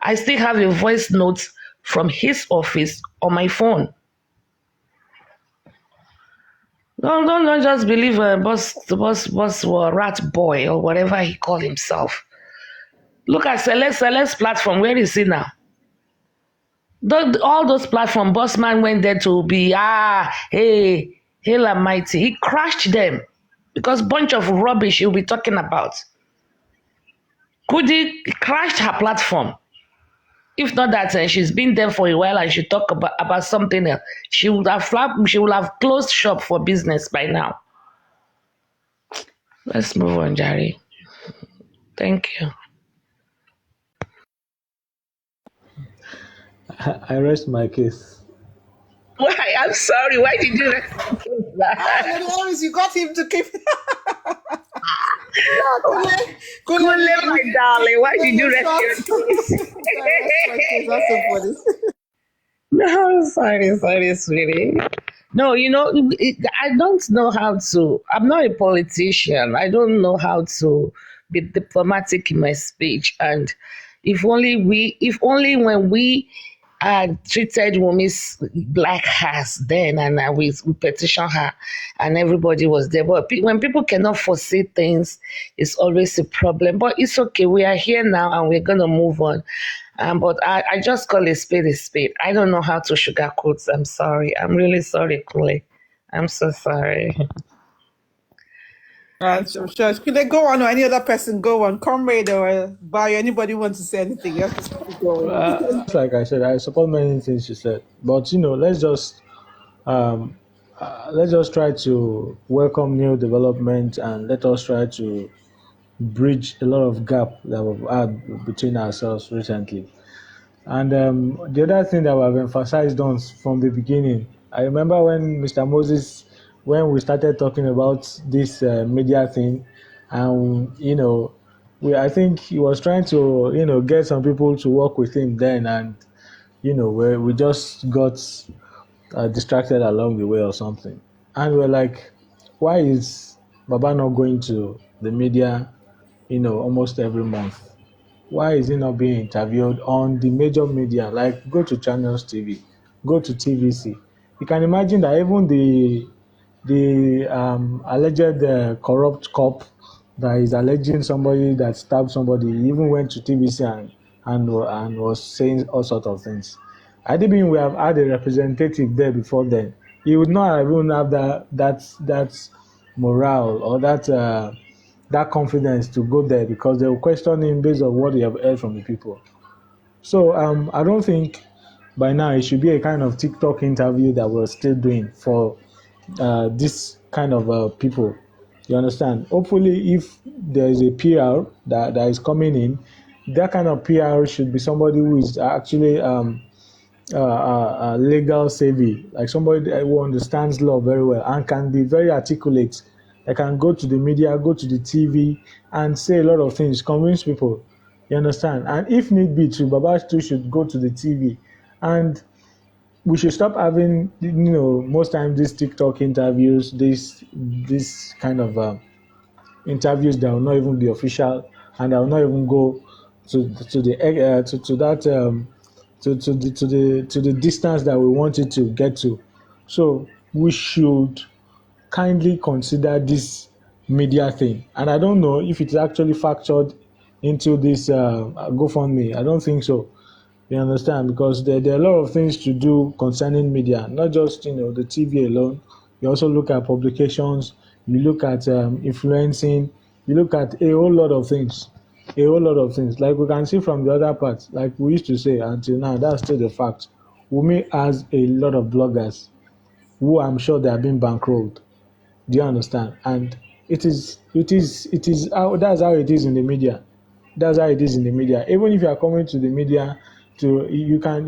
I still have a voice note from his office on my phone. Don't just believe boss rat boy or whatever he called himself. Look at Celeste's platform. Where is he now? All those platforms, Bossman went there to be, hey, Hail Almighty. He crashed them. because bunch of rubbish you'll be talking about. Kudi crashed her platform. If not that she's been there for a while and she talk about something else, she would have closed shop for business by now. Let's move on, Jerry. Thank you. I rest my case. Why? I'm sorry. Why did you rest my case? You got him to keep. Kule, my darling, why did you rest your case? That's so funny. No, sorry, sweetie. No, I don't know how to. I'm not a politician. I don't know how to be diplomatic in my speech. And if only when we treated Wumi's black ass then, and we petitioned her, and everybody was there. But when people cannot foresee things, it's always a problem. But it's okay. We are here now, and we're gonna move on. But I just call a spade a spade. I don't know how to sugarcoat. I'm sorry. I'm really sorry, Kule. I'm so sorry. I'm sure. Could they go on, or any other person go on? Comrade or Bayo, anybody want to say anything? You have to keep going. Like I said, I support many things you said, but let's just try to welcome new development, and let us try to bridge a lot of gap that we've had between ourselves recently. And the other thing that we've emphasized on from the beginning, I remember when Mr. Moses, when we started talking about this media thing, and I think he was trying to get some people to work with him then, and we just got distracted along the way or something, and we're like, why is Baba not going to the media almost every month? Why is he not being interviewed on the major media? Like, go to Channels TV, go to TVC. You can imagine that even the alleged corrupt cop that is alleging somebody that stabbed somebody, he even went to TVC and was saying all sorts of things. I think we have had a representative there before then. He would not even have that morale or that confidence to go there, because they will question him based on what they have heard from the people. So I don't think by now it should be a kind of TikTok interview that we're still doing for this kind of people. You understand? Hopefully, if there is a PR that is coming in, that kind of PR should be somebody who is actually legal savvy, like somebody who understands law very well and can be very articulate. I can go to the media, go to the TV, and say a lot of things, convince people. You understand? And if need be, too, Baba too should go to the TV, and we should stop having, most times these TikTok interviews, this kind of interviews that will not even be official, and that will not even go to the distance that we want it to get to. So we should kindly consider this media thing. And I don't know if it's actually factored into this GoFundMe. I don't think so. You understand? Because there are a lot of things to do concerning media, not just the TV alone. You also look at publications, you look at influencing, you look at a whole lot of things. Like we can see from the other part, like we used to say until now, that's still the fact. Wumi has a lot of bloggers who I'm sure they are being bankrolled. Do you understand? And that's how it is in the media. That's how it is in the media. Even if you are coming to the media, you can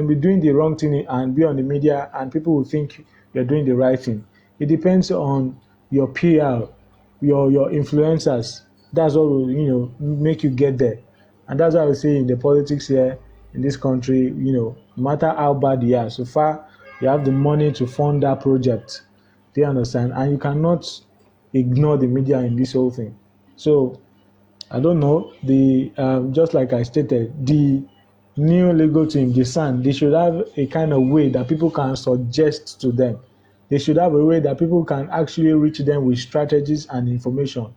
be doing the wrong thing and be on the media, and people will think you're doing the right thing. It depends on your PR, your influencers. That's what will make you get there. And that's why we say in the politics here in this country, no matter how bad you are, so far you have the money to fund that project. Do you understand? And you cannot ignore the media in this whole thing. So I don't know. Just like I stated, the new legal team, the SAN, they should have a kind of way that people can suggest to them. They should have a way that people can actually reach them with strategies and information.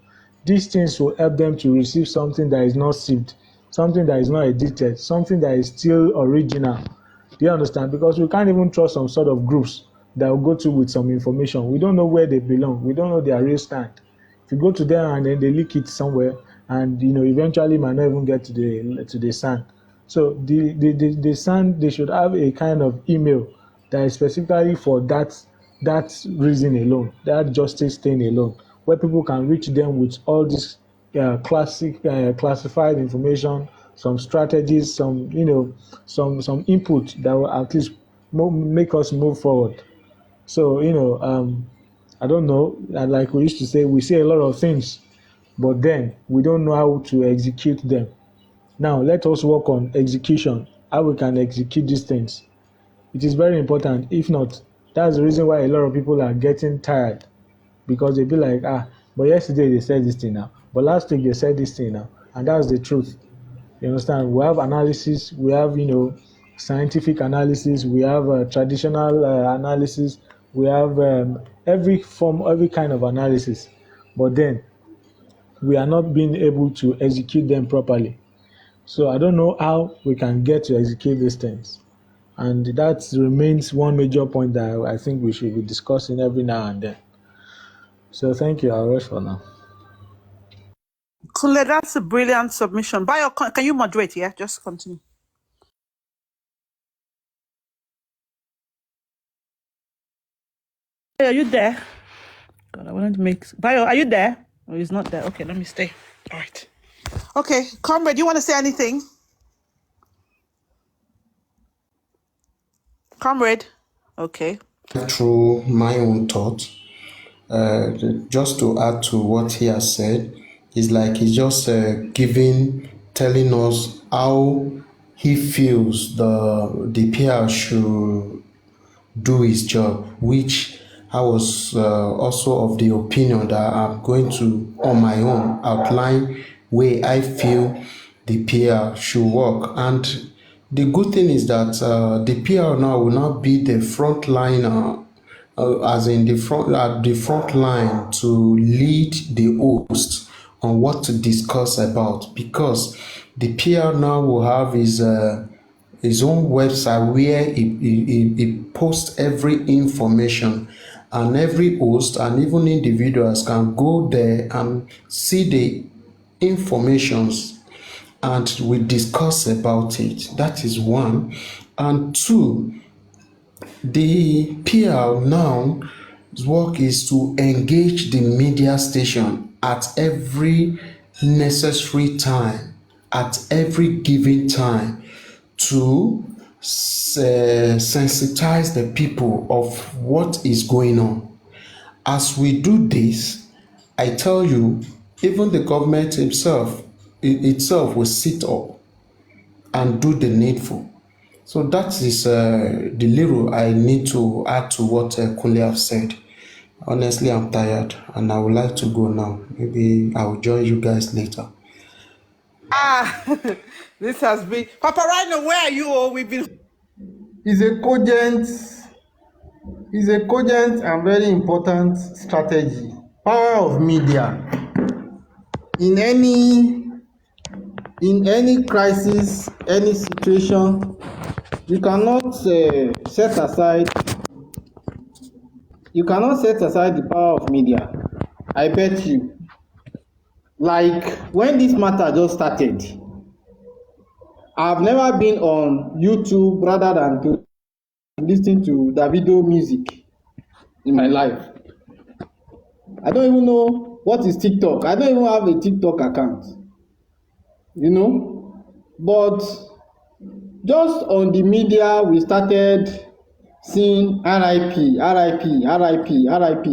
These things will help them to receive something that is not sieved, something that is not edited, something that is still original. Do you understand? Because we can't even trust some sort of groups that will go through with some information. We don't know where they belong. We don't know their real stand. If you go to them and then they leak it somewhere, and eventually might not even get to the SAN. So the SAN, they should have a kind of email that is specifically for that reason alone, that justice thing alone, where people can reach them with all this classified information, some strategies, some some input that will at least make us move forward. So I don't know. Like we used to say, we say a lot of things, but then we don't know how to execute them. Now let us work on execution, how we can execute these things. It is very important. If not, that's the reason why a lot of people are getting tired, because they be like, but yesterday they said this thing now, but last week they said this thing now, and that's the truth. You understand? We have analysis, we have scientific analysis, we have traditional analysis, we have every kind of analysis, but then we are not being able to execute them properly. So I don't know how we can get to execute these things. And that remains one major point that I think we should be discussing every now and then. So thank you. I'll rest for now. Kunle, that's a brilliant submission. Bayo, can you moderate? Yeah, just continue. Bayo, are you there? God, I wanted to make... Bayo, are you there? Oh, he's not there. Okay, let me stay. All right. Okay, Comrade, you want to say anything? Comrade? Okay. Through my own thought, just to add to what he has said, it's like he's just telling us how he feels the PR should do his job, which I was also of the opinion that I'm going to, on my own, outline where I feel the PR should work. And the good thing is that the PR now will not be the front liner, as in the front line to lead the host on what to discuss about, because the PR now will have his own website where he posts every information, and every host and even individuals can go there and see the informations and we discuss about it. That is one. And two, the PR now's work is to engage the media station at every necessary time, at every given time, to sensitize the people of what is going on. As we do this, I tell you, even the government itself will sit up and do the needful. So that is the little I need to add to what Kunle have said. Honestly, I'm tired and I would like to go now. Maybe I'll join you guys later. This has been... Papa Rhino, where are you? Oh, we've been... It's a cogent and very important strategy. Power of media. In any crisis, any situation, you cannot set aside the power of media. I bet you. Like when this matter just started, I've never been on YouTube rather than to listen to Davido music in my life. I don't even know what is TikTok. I don't even have a TikTok account. But just on the media, we started seeing RIP, RIP, RIP, RIP.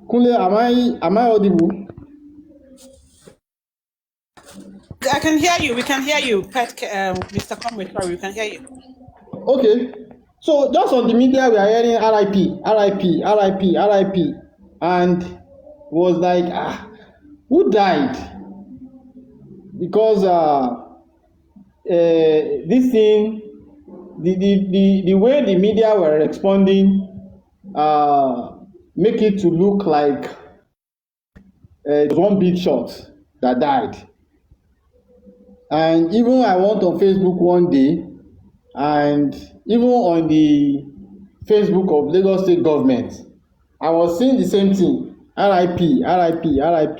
Kunle, am I audible? I can hear you. We can hear you, Mr. Comrade. Sorry, we can hear you. Okay. So just on the media, we are hearing RIP, RIP, RIP, RIP, and was like, who died? Because this thing, the way the media were responding, make it to look like one big shot that died. And even I went on Facebook one day, and even on the Facebook of Lagos State government, I was seeing the same thing, RIP, RIP, RIP,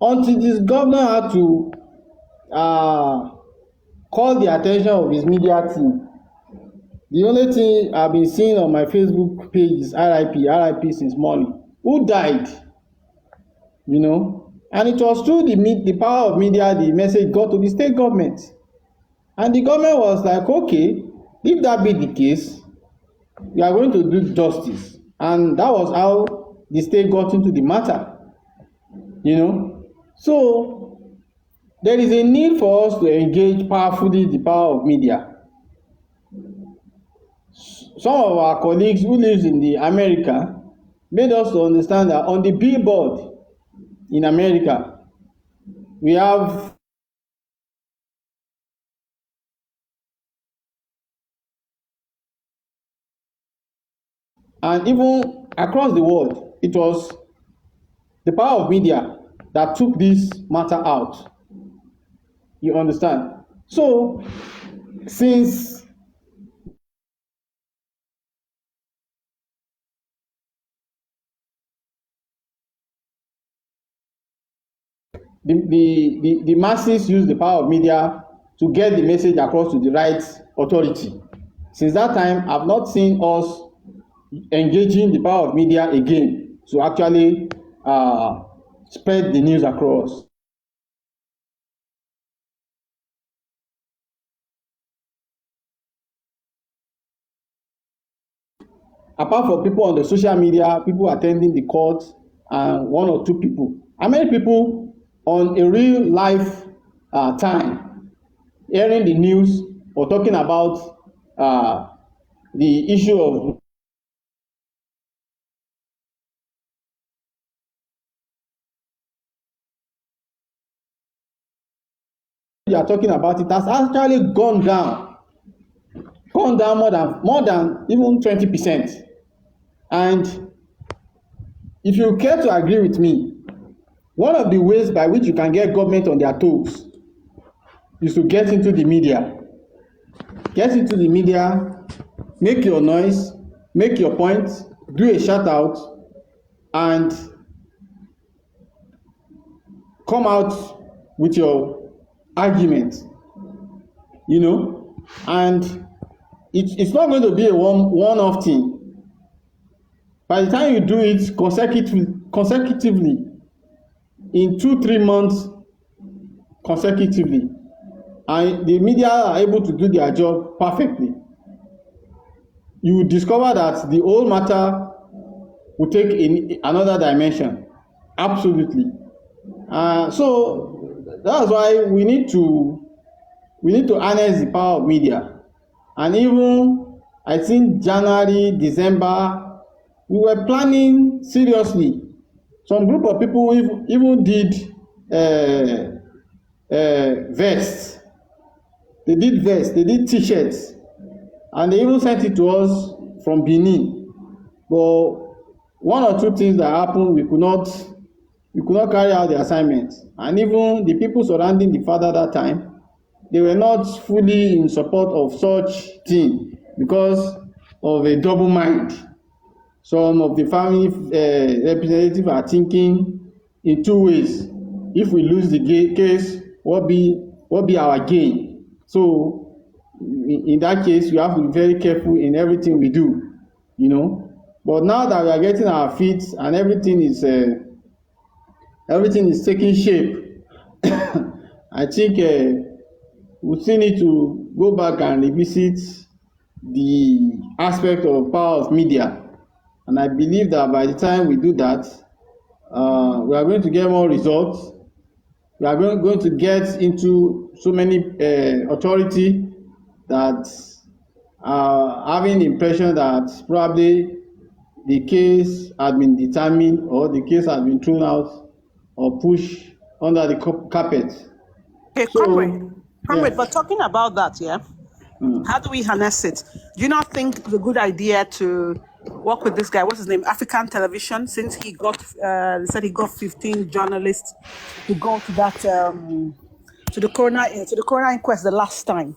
until this governor had to call the attention of his media team. The only thing I've been seeing on my Facebook page is RIP, RIP since morning. Who died? You know, and it was through the power of media the message got to the state government, and the government was like, okay, if that be the case, we are going to do justice. And that was how the state got into the matter, you know. So there is a need for us to engage powerfully the power of media. Some of our colleagues who live in the America made us to understand that on the billboard in America, we have and even across the world, it was the power of media that took this matter out. You understand? So, since the masses use the power of media to get the message across to the right authority, since that time, I've not seen us engaging the power of media again to actually spread the news across. Apart from people on the social media, people attending the court, and one or two people, how many people on a real life time hearing the news or talking about the issue of you are talking about, it has actually gone down more than even 20%. And if you care to agree with me, one of the ways by which you can get government on their toes is to get into the media. Get into the media, make your noise, make your point, do a shout out, and come out with your argument, you know. And it's not going to be a one-off thing. By the time you do it consecutively in 2-3 months consecutively, and the media are able to do their job perfectly, you will discover that the whole matter will take in another dimension. Absolutely. So that's why we need to harness the power of media. And even I think January, December, we were planning seriously. Some group of people even did vests. They did vests, they did t-shirts, and they even sent it to us from Benin. But one or two things that happened, we could not carry out the assignment. And even the people surrounding the father that time, they were not fully in support of such thing because of a double mind. Some of the family representatives are thinking in two ways. If we lose the case, what be our gain? So in that case, we have to be very careful in everything we do, you know. But now that we are getting our feet and everything is taking shape, I think we still need to go back and revisit the aspect of power of media. And I believe that by the time we do that, we are going to get more results. We are going to get into so many authority that are having the impression that probably the case has been determined or the case has been thrown out or pushed under the carpet. Okay, comrade, yeah. But talking about that, yeah, how do we harness it? Do you not think it's a good idea to work with this guy? What's his name? African Television. Since he got, they said he got 15 journalists to go to that to the coroner inquest the last time,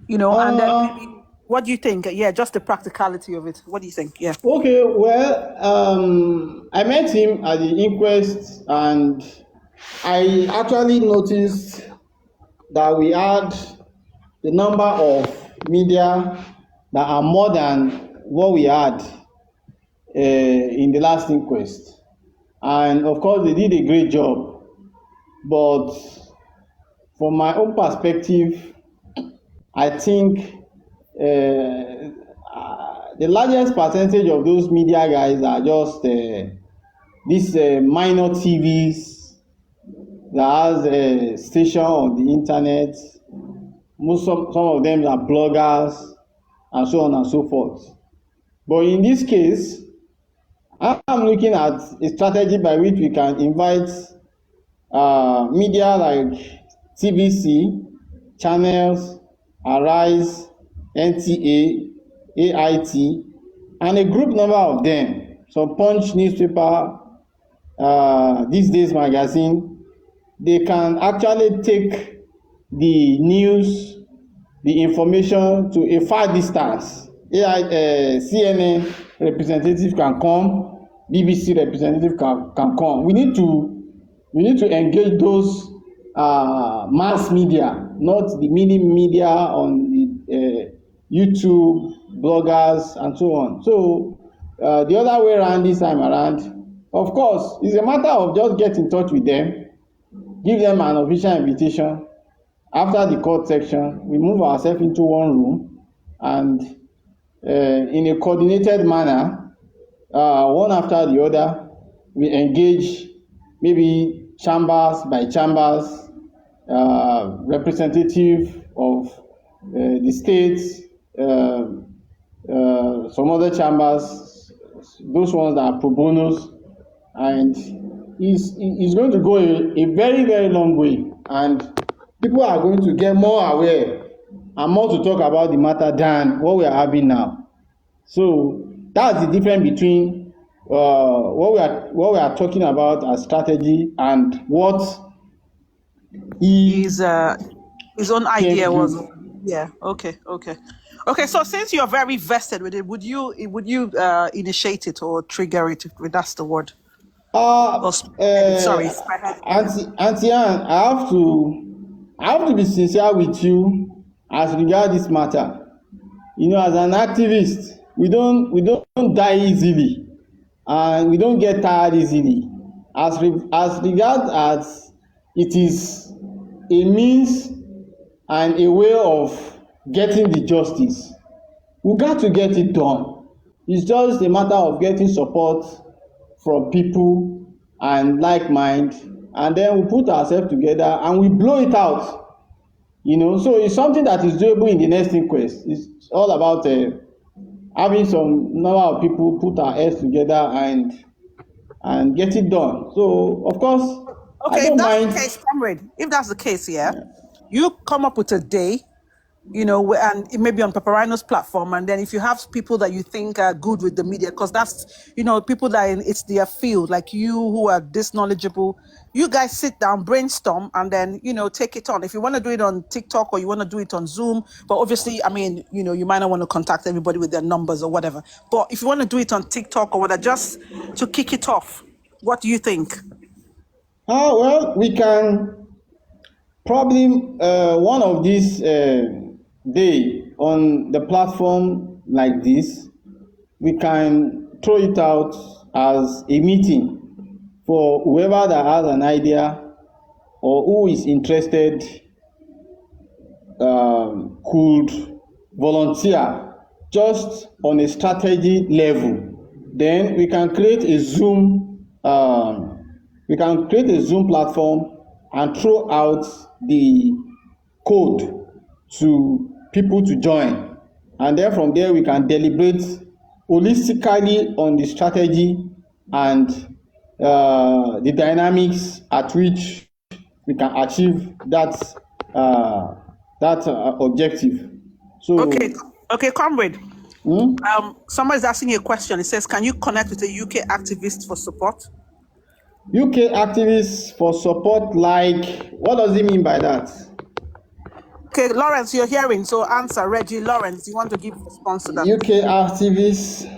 you know, and then What do you think? Yeah, just the practicality of it. What do you think? Yeah. Okay, well, I met him at the inquest, and I actually noticed that we had the number of media that are more than what we had in the last inquest. And of course, they did a great job. But from my own perspective, I think the largest percentage of those media guys are just these minor TVs that has a station on the internet. Some of them are bloggers and so on and so forth. But in this case, I'm looking at a strategy by which we can invite media like TVC, Channels, Arise, NTA, AIT, and a group number of them, some Punch newspaper, These Days magazine. They can actually take the news, the information to a far distance. CNN representative can come, BBC representative can come. We need to engage those mass media, not the mini media on the YouTube, bloggers, and so on. So the other way around this time around, of course, it's a matter of just get in touch with them, give them an official invitation. After the court section, we move ourselves into one room and in a coordinated manner, one after the other, we engage maybe chambers by chambers, representative of the states, some other chambers, those ones that are pro bonos, and it's going to go a very, very long way, and people are going to get more aware and more to talk about the matter than what we are having now. So that's the difference between what we are talking about as strategy and what his own idea was. Yeah. Okay. So since you're very vested with it, would you initiate it or trigger it? If that's the word. Sorry, Auntie Anne, I have to be sincere with you as regards this matter. You know, as an activist, we don't die easily, and we don't get tired easily. As regards as it is a means and a way of getting the justice, we got to get it done. It's just a matter of getting support from people and like mind, and then we put ourselves together and we blow it out. You know, so it's something that is doable in the next inquest. It's all about having some number of people put our heads together and get it done. So of course, okay, if that's the case, comrade, if that's the case, yeah, you come up with a day, you know, and it may be on Paparino's platform, and then if you have people that you think are good with the media, because that's, you know, people that it's their field, like you who are this knowledgeable, you guys sit down, brainstorm, and then, you know, take it on. If you want to do it on TikTok or you want to do it on Zoom, but obviously, I mean, you know, you might not want to contact everybody with their numbers or whatever, but if you want to do it on TikTok or whatever, just to kick it off, what do you think? Well, we can probably one of these day on the platform like this, we can throw it out as a meeting for whoever that has an idea or who is interested could volunteer just on a strategy level. Then we can create a Zoom platform and throw out the code to people to join, and then from there we can deliberate holistically on the strategy and the dynamics at which we can achieve that objective. So okay, comrade. Somebody's asking you a question. It says, can you connect with a UK activist for support? UK activists for support, like, what does it mean by that? Okay, Lawrence, you're hearing, so answer. Reggie, Lawrence, you want to give a response to that? UK activists.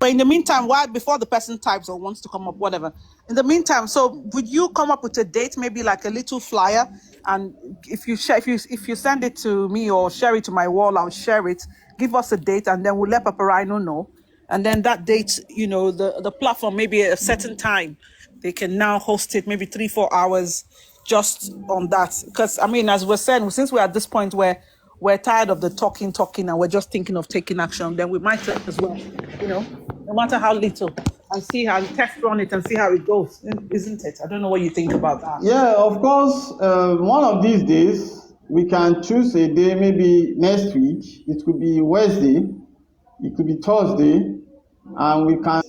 But in the meantime, before the person types or wants to come up, whatever. In the meantime, so would you come up with a date, maybe like a little flyer, and if you send it to me or share it to my wall, I'll share it. Give us a date, and then we'll let Papa Rhino know. And then that date, the platform, maybe at a certain time, they can now host it, maybe 3-4 hours, just on that. Because I mean, as we're saying, since we're at this point where we're tired of the talking, and we're just thinking of taking action, then we might as well, no matter how little, and see how test run it and see how it goes, isn't it? I don't know what you think about that. Yeah, of course. One of these days, we can choose a day, maybe next week. It could be Wednesday, it could be Thursday, and we can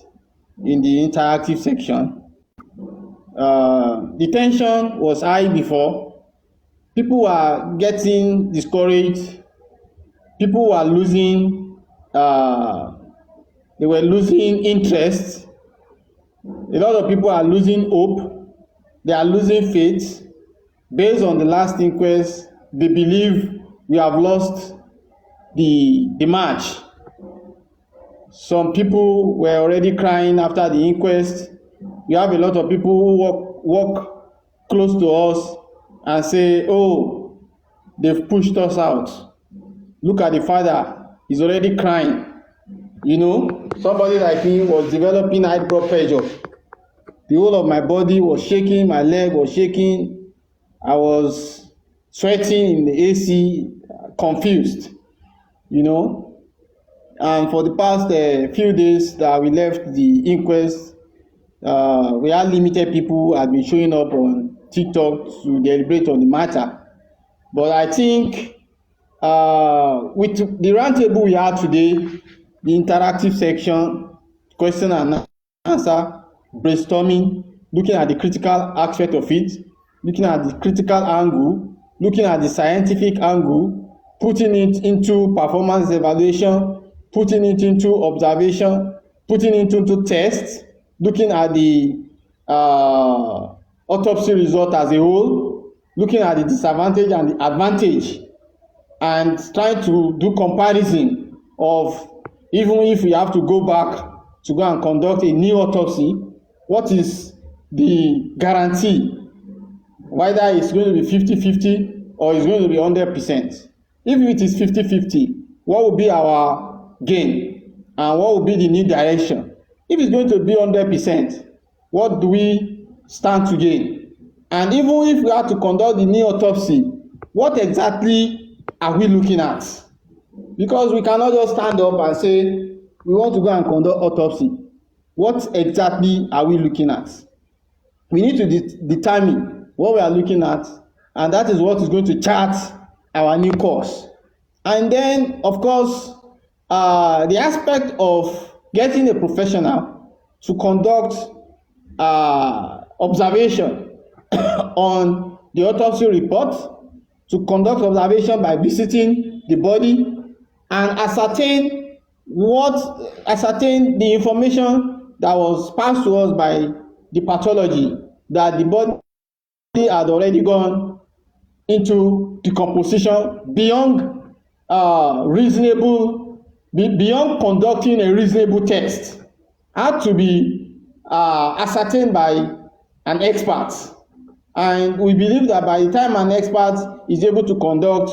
in the interactive section. The tension was high before. People were getting discouraged. People were losing. They were losing interest. A lot of people are losing hope. They are losing faith. Based on the last inquest, they believe we have lost the march. Some people were already crying after the inquest. We have a lot of people who walk close to us and say, oh, they've pushed us out. Look at the father, he's already crying. Somebody like me was developing high blood pressure. The whole of my body was shaking, my leg was shaking. I was sweating in the AC, confused, And for the past few days that we left the inquest, we had limited people who had been showing up on TikTok to deliberate on the matter. But I think with the roundtable we had today, the interactive section, question and answer, brainstorming, looking at the critical aspect of it, looking at the critical angle, looking at the scientific angle, putting it into performance evaluation, putting it into observation, putting it into tests, looking at the autopsy result as a whole, looking at the disadvantage and the advantage, and trying to do comparison of, even if we have to go back to go and conduct a new autopsy, what is the guarantee? Whether it's going to be 50-50 or it's going to be 100%. If it is 50-50, what will be our gain? And what will be the new direction? If it's going to be 100%, what do we stand to gain? And even if we have to conduct the new autopsy, what exactly are we looking at? Because we cannot just stand up and say, we want to go and conduct autopsy. What exactly are we looking at? We need to determine what we are looking at, and that is what is going to chart our new course. And then, of course, the aspect of getting a professional to conduct observation on the autopsy report, to conduct observation by visiting the body and ascertain the information that was passed to us by the pathology, that the body had already gone into decomposition beyond beyond conducting a reasonable test, had to be ascertained by an expert. And we believe that by the time an expert is able to conduct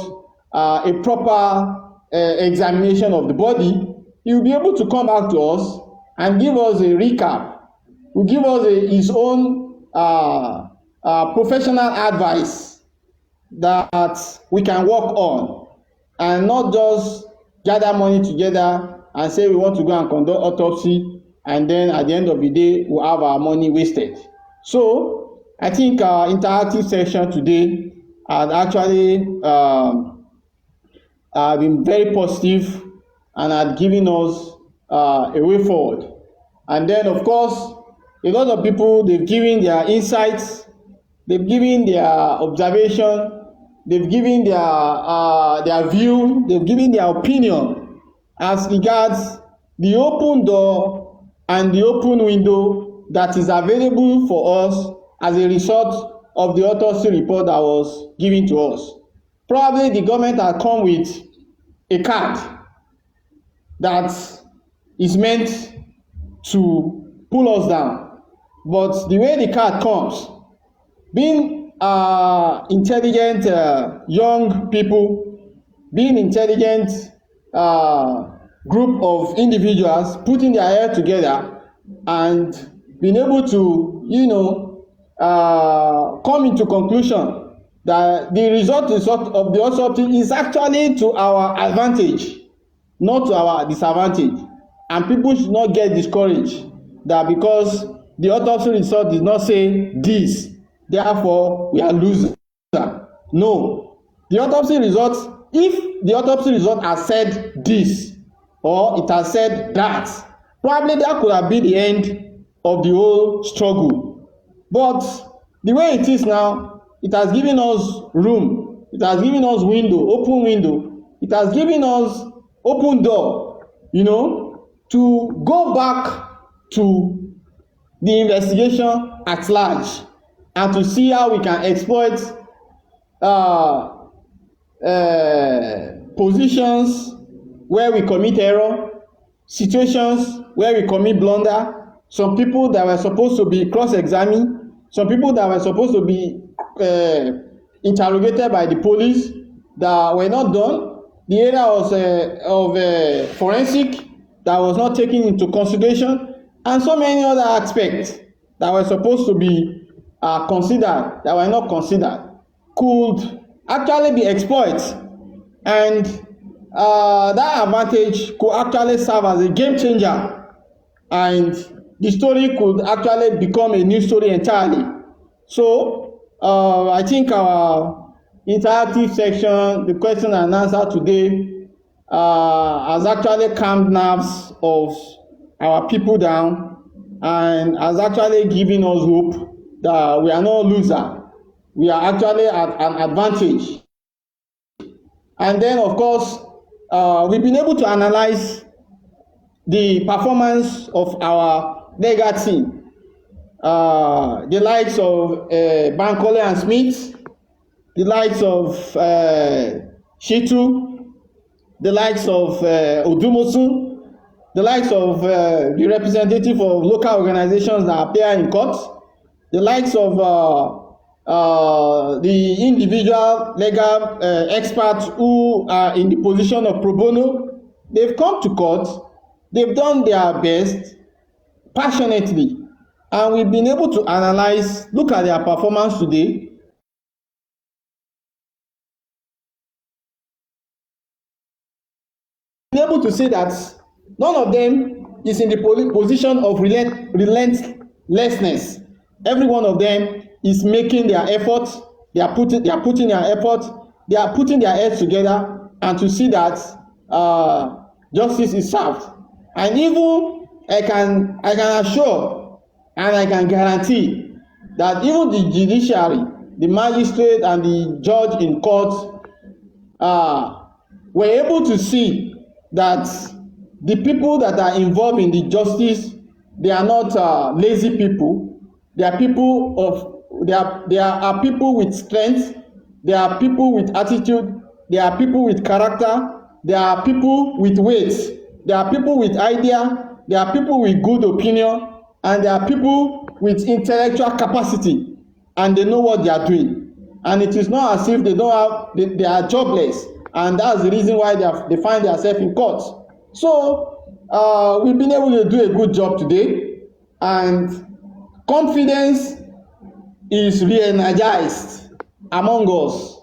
a proper examination of the body, he will be able to come back to us and give us a recap. Will give us his own professional advice that we can work on, and not just gather money together and say we want to go and conduct autopsy, and then at the end of the day we'll have our money wasted. So I think our interactive session today has actually been very positive and had given us a way forward. And then, of course, a lot of people, they've given their insights, they've given their observation, they've given their view, they've given their opinion as regards the open door and the open window that is available for us as a result of the autopsy report that was given to us. Probably the government had come with a card that is meant to pull us down. But the way the card comes, being intelligent young people, being intelligent group of individuals putting their head together and being able to, come into conclusion that the result of the autopsy is actually to our advantage, not to our disadvantage. And people should not get discouraged that because the autopsy result did not say this, therefore we are losers. No. The autopsy result, if the autopsy result has said this or it has said that, probably that could have been the end of the whole struggle. But the way it is now, it has given us room, it has given us open window, it has given us open door, to go back to the investigation at large and to see how we can exploit positions where we commit error, situations where we commit blunder, some people that were supposed to be cross-examined, some people that were supposed to be interrogated by the police that were not done. The area was of forensic that was not taken into consideration, and so many other aspects that were supposed to be considered that were not considered could actually be exploited, and that advantage could actually serve as a game changer, and the story could actually become a new story entirely. So I think our interactive section, the question and answer today, has actually calmed nerves of our people down and has actually given us hope that we are not loser. We are actually at an advantage. And then, of course, we've been able to analyze the performance of our legal team. The likes of Bankole and Smith, the likes of Shitu, the likes of Odumosu, the likes of the representative of local organizations that appear in court, the likes of the individual legal experts who are in the position of pro bono. They've come to court, they've done their best passionately, and we've been able to analyze, look at their performance today. Been able to say that none of them is in the position of relentlessness. Every one of them is making their efforts. They are putting their effort. They are putting their heads together and to see that justice is served. And even I can assure and I can guarantee that even the judiciary, the magistrate and the judge in court were able to see that the people that are involved in the justice, they are not lazy people. They are people they are people with strength. They are people with attitude. They are people with character. They are people with weight. They are people with idea. They are people with good opinion, and they are people with intellectual capacity, and they know what they are doing. And it is not as if they don't have, they are jobless, and that's the reason why they find themselves in court. So we've been able to do a good job today, and confidence is re-energized among us,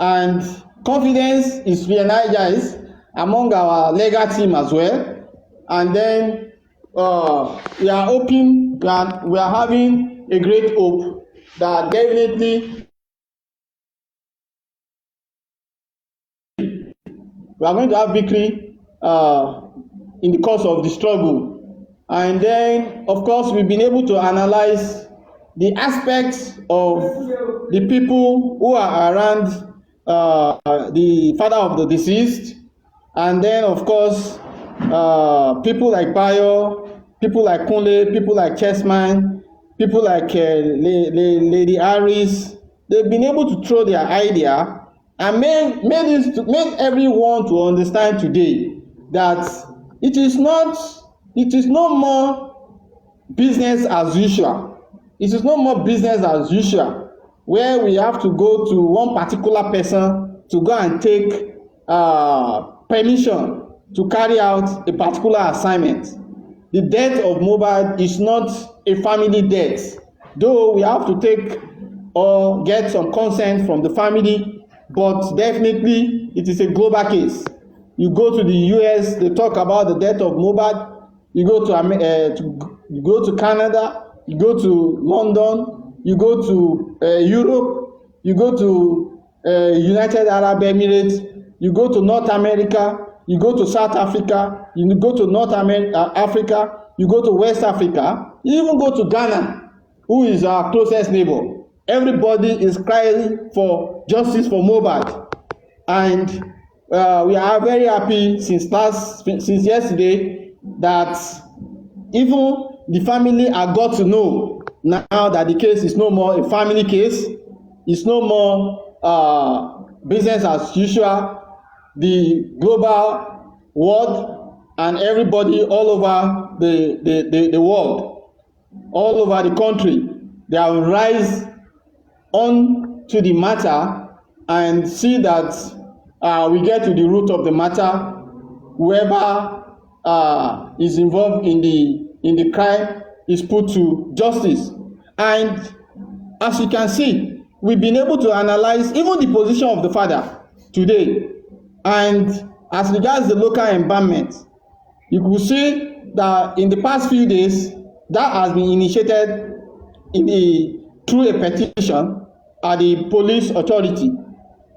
and confidence is re-energized among our legal team as well. And then we are hoping that we are having a great hope that definitely we are going to have victory in the course of the struggle. And then, of course, we've been able to analyze the aspects of the people who are around the father of the deceased, and then, of course, people like Bayo, people like Kunle, people like Chessman, people like Lady Harris, they've been able to throw their idea and made everyone to understand today that it is no more business as usual. It is no more business as usual, where we have to go to one particular person to go and take permission to carry out a particular assignment. The death of Mohbad is not a family death, though we have to take or get some consent from the family, but definitely it is a global case. You go to the US, they talk about the death of Mohbad. You go to Canada, you go to London, you go to Europe, you go to United Arab Emirates, you go to North America, you go to South Africa, you go to Africa, you go to West Africa, you even go to Ghana, who is our closest neighbor. Everybody is crying for justice for Mohbad, and we are very happy since yesterday that even the family have got to know now that the case is no more a family case, it's no more business as usual. The global world and everybody all over the world, all over the country, they have rise on to the matter and see that we get to the root of the matter. Whoever is involved in the crime is put to justice. And as you can see, we've been able to analyze even the position of the father today. And as regards the local embalmment, you could see that in the past few days, that has been initiated through a petition at the police authority.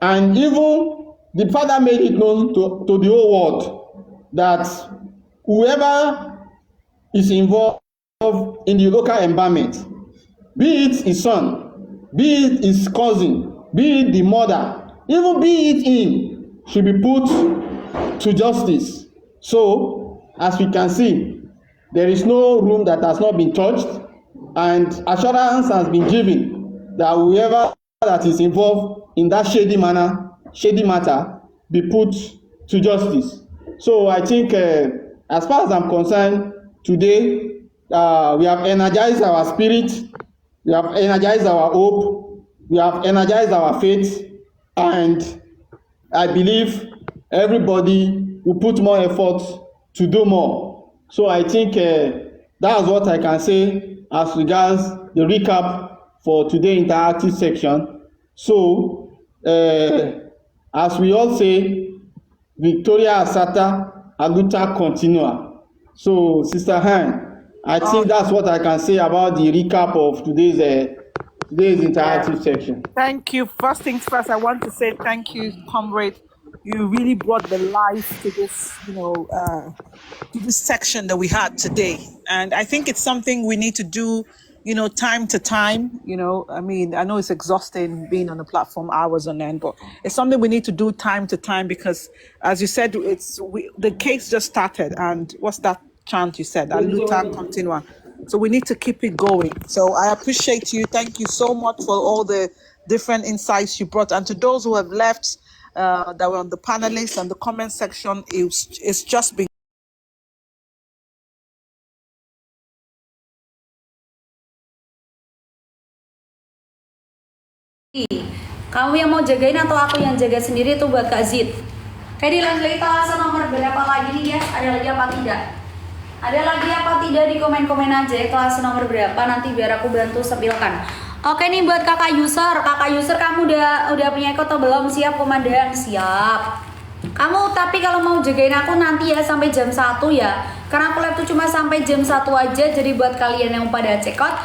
And even the father made it known to the whole world that whoever is involved in the local embalmment, be it his son, be it his cousin, be it the mother, even be it him, should be put to justice. So, as we can see, there is no room that has not been touched, and assurance has been given that whoever that is involved in that shady matter be put to justice. So I think as far as I'm concerned, today we have energized our spirit, we have energized our hope, we have energized our faith, and I believe everybody will put more effort to do more. So I think that's what I can say as regards the recap for today's interactive section. So as we all say, Victoria Asata, Aluta Continua. So Sister Han, I think that's what I can say about the recap of today's interactive section. Thank you. First things first, I want to say thank you, comrade. You really brought the life to this, to this section that we had today. And I think it's something we need to do, time to time. I mean, I know it's exhausting being on the platform hours on end, but it's something we need to do time to time because, as you said, the case just started. And what's that chant you said? Aluta Continua. So we need to keep it going. So I appreciate you. Thank you so much for all the different insights you brought. And to those who have left, that were on the panelists and the comment section, it's just been kamu yang mau jagain atau aku yang jaga sendiri itu buat Kak Zid. Kayak di kelas nomor berapa lagi nih guys? Ada lagi apa tidak? Ada lagi apa tidak di komen-komen aja ya kelas nomor berapa, nanti biar aku bantu sepilkan. Oke nih buat kakak user kamu udah punya ikut atau belum? Siap komandan, siap. Kamu tapi kalau mau jagain aku nanti ya sampai jam 1 ya. Karena aku live tuh cuma sampai jam 1 aja, jadi buat kalian yang pada check out